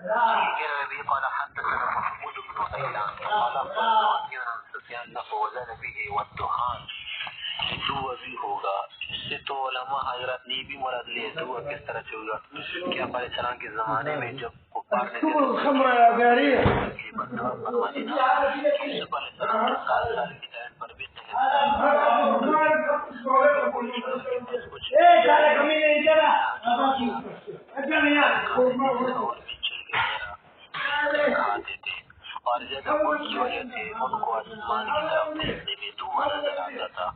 یہ قال حدثنا محمود بن غيلان قال اخبرنا سفيان وزاد به والدخان، دعا بھی ہوگا. اس سے تو علماء حضرات نے بھی مراد لیا دعا کس طرح سے ہوگا کہ آپ علیہ السلام کے زمانے میں جب کفار نے بدعا فرمائی نا، یوسف علیہ السلام کے 7 سال کی ٹائم پر بھی کھاتے تھے اور زیادہ بھوک کی وجہ سے ان کو آسمان کی طرف دیکھنے میں دھواں نظر آتا تھا.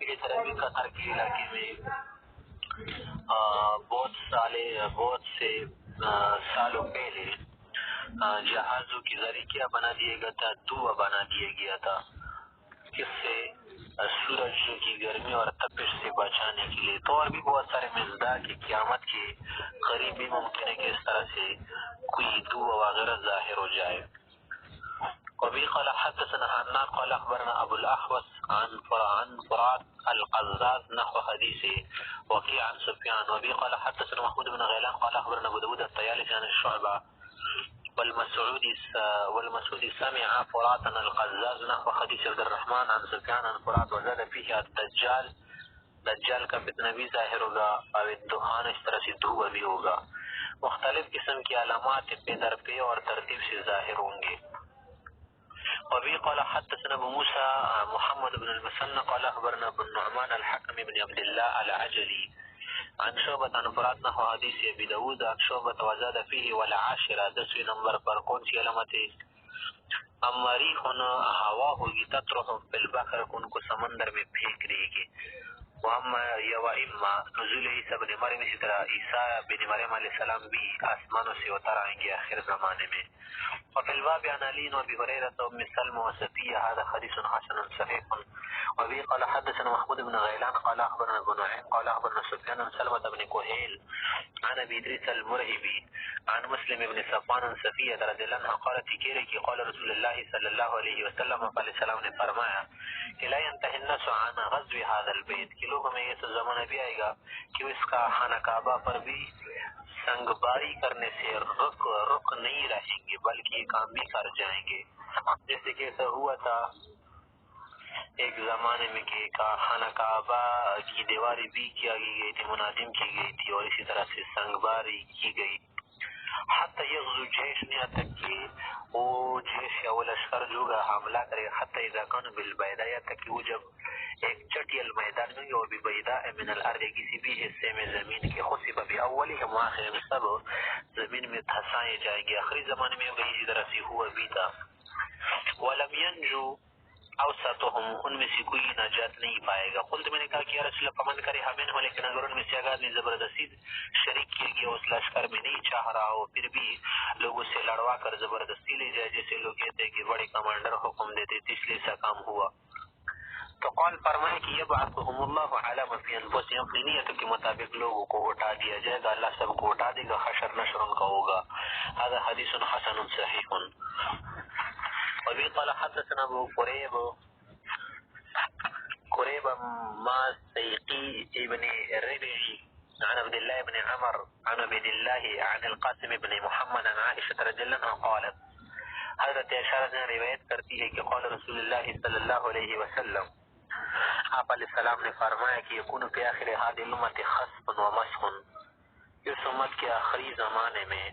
اسی طرح بھی قطر کے علاقے میں بہت سے سالوں پہلے جہازوں کے ذریعے کیا بنا دیا گیا تھا، دھواں بنا دیا گیا تھا، کس سے سورج کی گرمی اور تپش سے بچانے کے لیے. تو اور بھی بہت سارے مصداق قیامت کے قریب بھی ممکن ہے کہ اس طرح سے کوئی دھواں وغیرہ ظاہر ہو جائے. وبه قال حدثنا حنان قال اخبرنا ابو الاحوص عن فرات القزاز نحو حديثه وكيع عن سفيان. وبه قال حدثنا محمود بن غيلان قال اخبرنا ابو داود الطيالسي عن الشعبة والمسعودي سمع فراتا القزاز نحو حديث عبد الرحمن عن سفيان عن فرات وزاد فيه دجال کا فتنہ بھی ظاہر ہوگا اور دخان اس طرح سے دھواں بھی ہوگا. مختلف قسم کی علامات پہ در پہ اور ترتیب سے ظاہر ہوں گے. وبه قال حدثنا ابو موسى محمد بن المثنى قال اخبرنا ابو النعمان الحكم بن عبد الله العجلي عن شعبة عن فرات نحو حديث ابي داود عن شعبة وزاد فيه والعاشرة 10 نمبر پر کون سی علامت ہے؟ امریخ ہوا ہوگی تطرح فی البحر ان کو سمندر میں پھینک دے گی. واما یوائما نزول عیسیٰ بن مریم اسی طرح عیسیٰ بن مریم علیہ السلام بھی آسمانوں سے اتر آئیں گے آخر زمانے میں. وفي الباب عن علي وابي هريرة وام سلمى وصفية هذا حديث حسن صحيح. وبه قال حدثنا محمود بن غيلان قال اخبرنا ابو نعيم قال اخبرنا سفيان عن سلمة بن كهيل عن ابي ادريس المرهبي عن مسلم بن صفوان عن صفية رضي الله عنها قالت کہ قال رسول الله صلى الله عليه وسلم علیہ السلام نے فرمایا کہ لا ينتهي الناس عن غزو هذا البيت کہ لوگوں میں یہ زمانہ بھی آئے گا کہ اس کا خانہ کعبہ پر بھی سنگ باری کرنے سے رک نہیں رہیں گے بلکہ یہ کام بھی کر جائیں گے. جیسے کہ ایسا ہوا تھا ایک زمانے میں کہ خانہ کعبہ کی دیواری بھی کیا گئی تھی مناظم کی گئی تھی اور اسی طرح سے سنگ باری کی گئی. حتی یغزو جیش نے تک کہ وہ جیش یا وہ لشکر جو گا حملہ کرے حتی اذا کانو بالبیدہ یا تک کہ وہ جب ایک چٹیل میدان میں وہ بھی بیدہ من الارض کسی بھی حصے میں زمین کے خصیبہ بھی اولی ہم آخر میں سب زمین میں دھسائے جائیں گے. آخری زمانے میں بھی اسی طرح سے ہوا بھی تھا. ولم ینجو اوسطهم ان میں سے کوئی نجات نہیں پائے گا. قلت میں نے کہا کہ یا رسول اللہ فمن کرے ہمیں ہو لیکن اگر ان میں سے اگر زبردستی شریک کیا گیا اس لشکر میں نہیں چاہ رہا ہو پھر بھی لوگوں سے لڑوا کر زبردستی لے جائے جیسے لوگ کہتے ہیں کہ بڑے کمانڈر حکم دیتے تھے اس لیے ایسا کام ہوا تو قال فرمائے کہ یبعثهم اللہ علی ما فی انفسهم اپنی نیت کے مطابق لوگوں کو اٹھا دیا جائے گا اللہ سب کو اٹھا دے گا حشر نشر ان کا ہوگا. هذا حدیث حسن صحیح. وبه قال حدثنا ابو قريب ما سيقي ابن الربيعي عن عبد الله بن عمر عن عبد الله عن القاسم بن محمد عن عائشة رضي الله عنها قالت حضرت عائشہ نے روایت کرتی ہے کہ قال رسول اللہ صلی اللہ علیہ وسلم آپ علیہ السلام نے فرمایا کہ یکون فی آخر هذه الامة خسف و مسخ اس امت کے آخری زمانے میں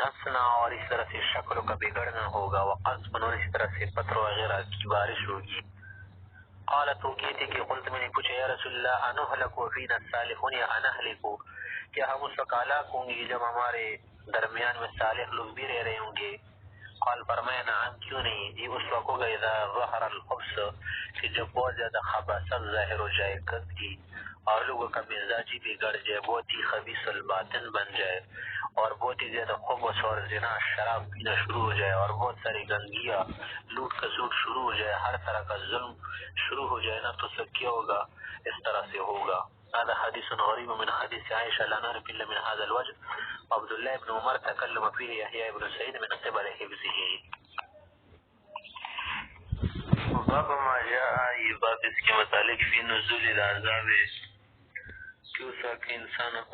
دھسنا اور اس طرح سے شکلوں کا بگڑنا ہوگا وقصف اور اس طرح سے پتھر وغیرہ کی بارش ہوگی. قالت وہ کہتی کہ قلت میں نے پوچھا یا رسول اللہ انہلک وفینا الصالحون یا انہلکو کیا ہم اس وقت ہلاک ہوں گے جب ہمارے درمیان میں صالح لوگ بھی رہ رہے ہوں گے؟ قال فرمایا نعم کیوں نہیں یہ اس وقت ہوگا اذا ظہر الخبث کہ جب بہت زیادہ خباثت ظاہر ہو جائے گندگی اور لوگوں کا مزاجی بگڑ جائے بہت ہی خبیث الباطن بن جائے اور بہت ہی زیادہ خبث اور زنا شراب پینا شروع ہو جائے اور بہت ساری گندگیاں لوٹ کسوٹ شروع ہو جائے ہر طرح کا ظلم شروع ہو جائے نا تو سب کیا ہوگا اس طرح سے ہوگا. هذا حديث غريب من حديث عائشة لا نعرف إلا من هذا الوجه. عبد الله بن عمر تكلم فيه يحيى بن سعيد من قبل حفظه. باب ما جاء یہ باب اس کے متعلق فی نزول العذاب کیوں سا کہ انسان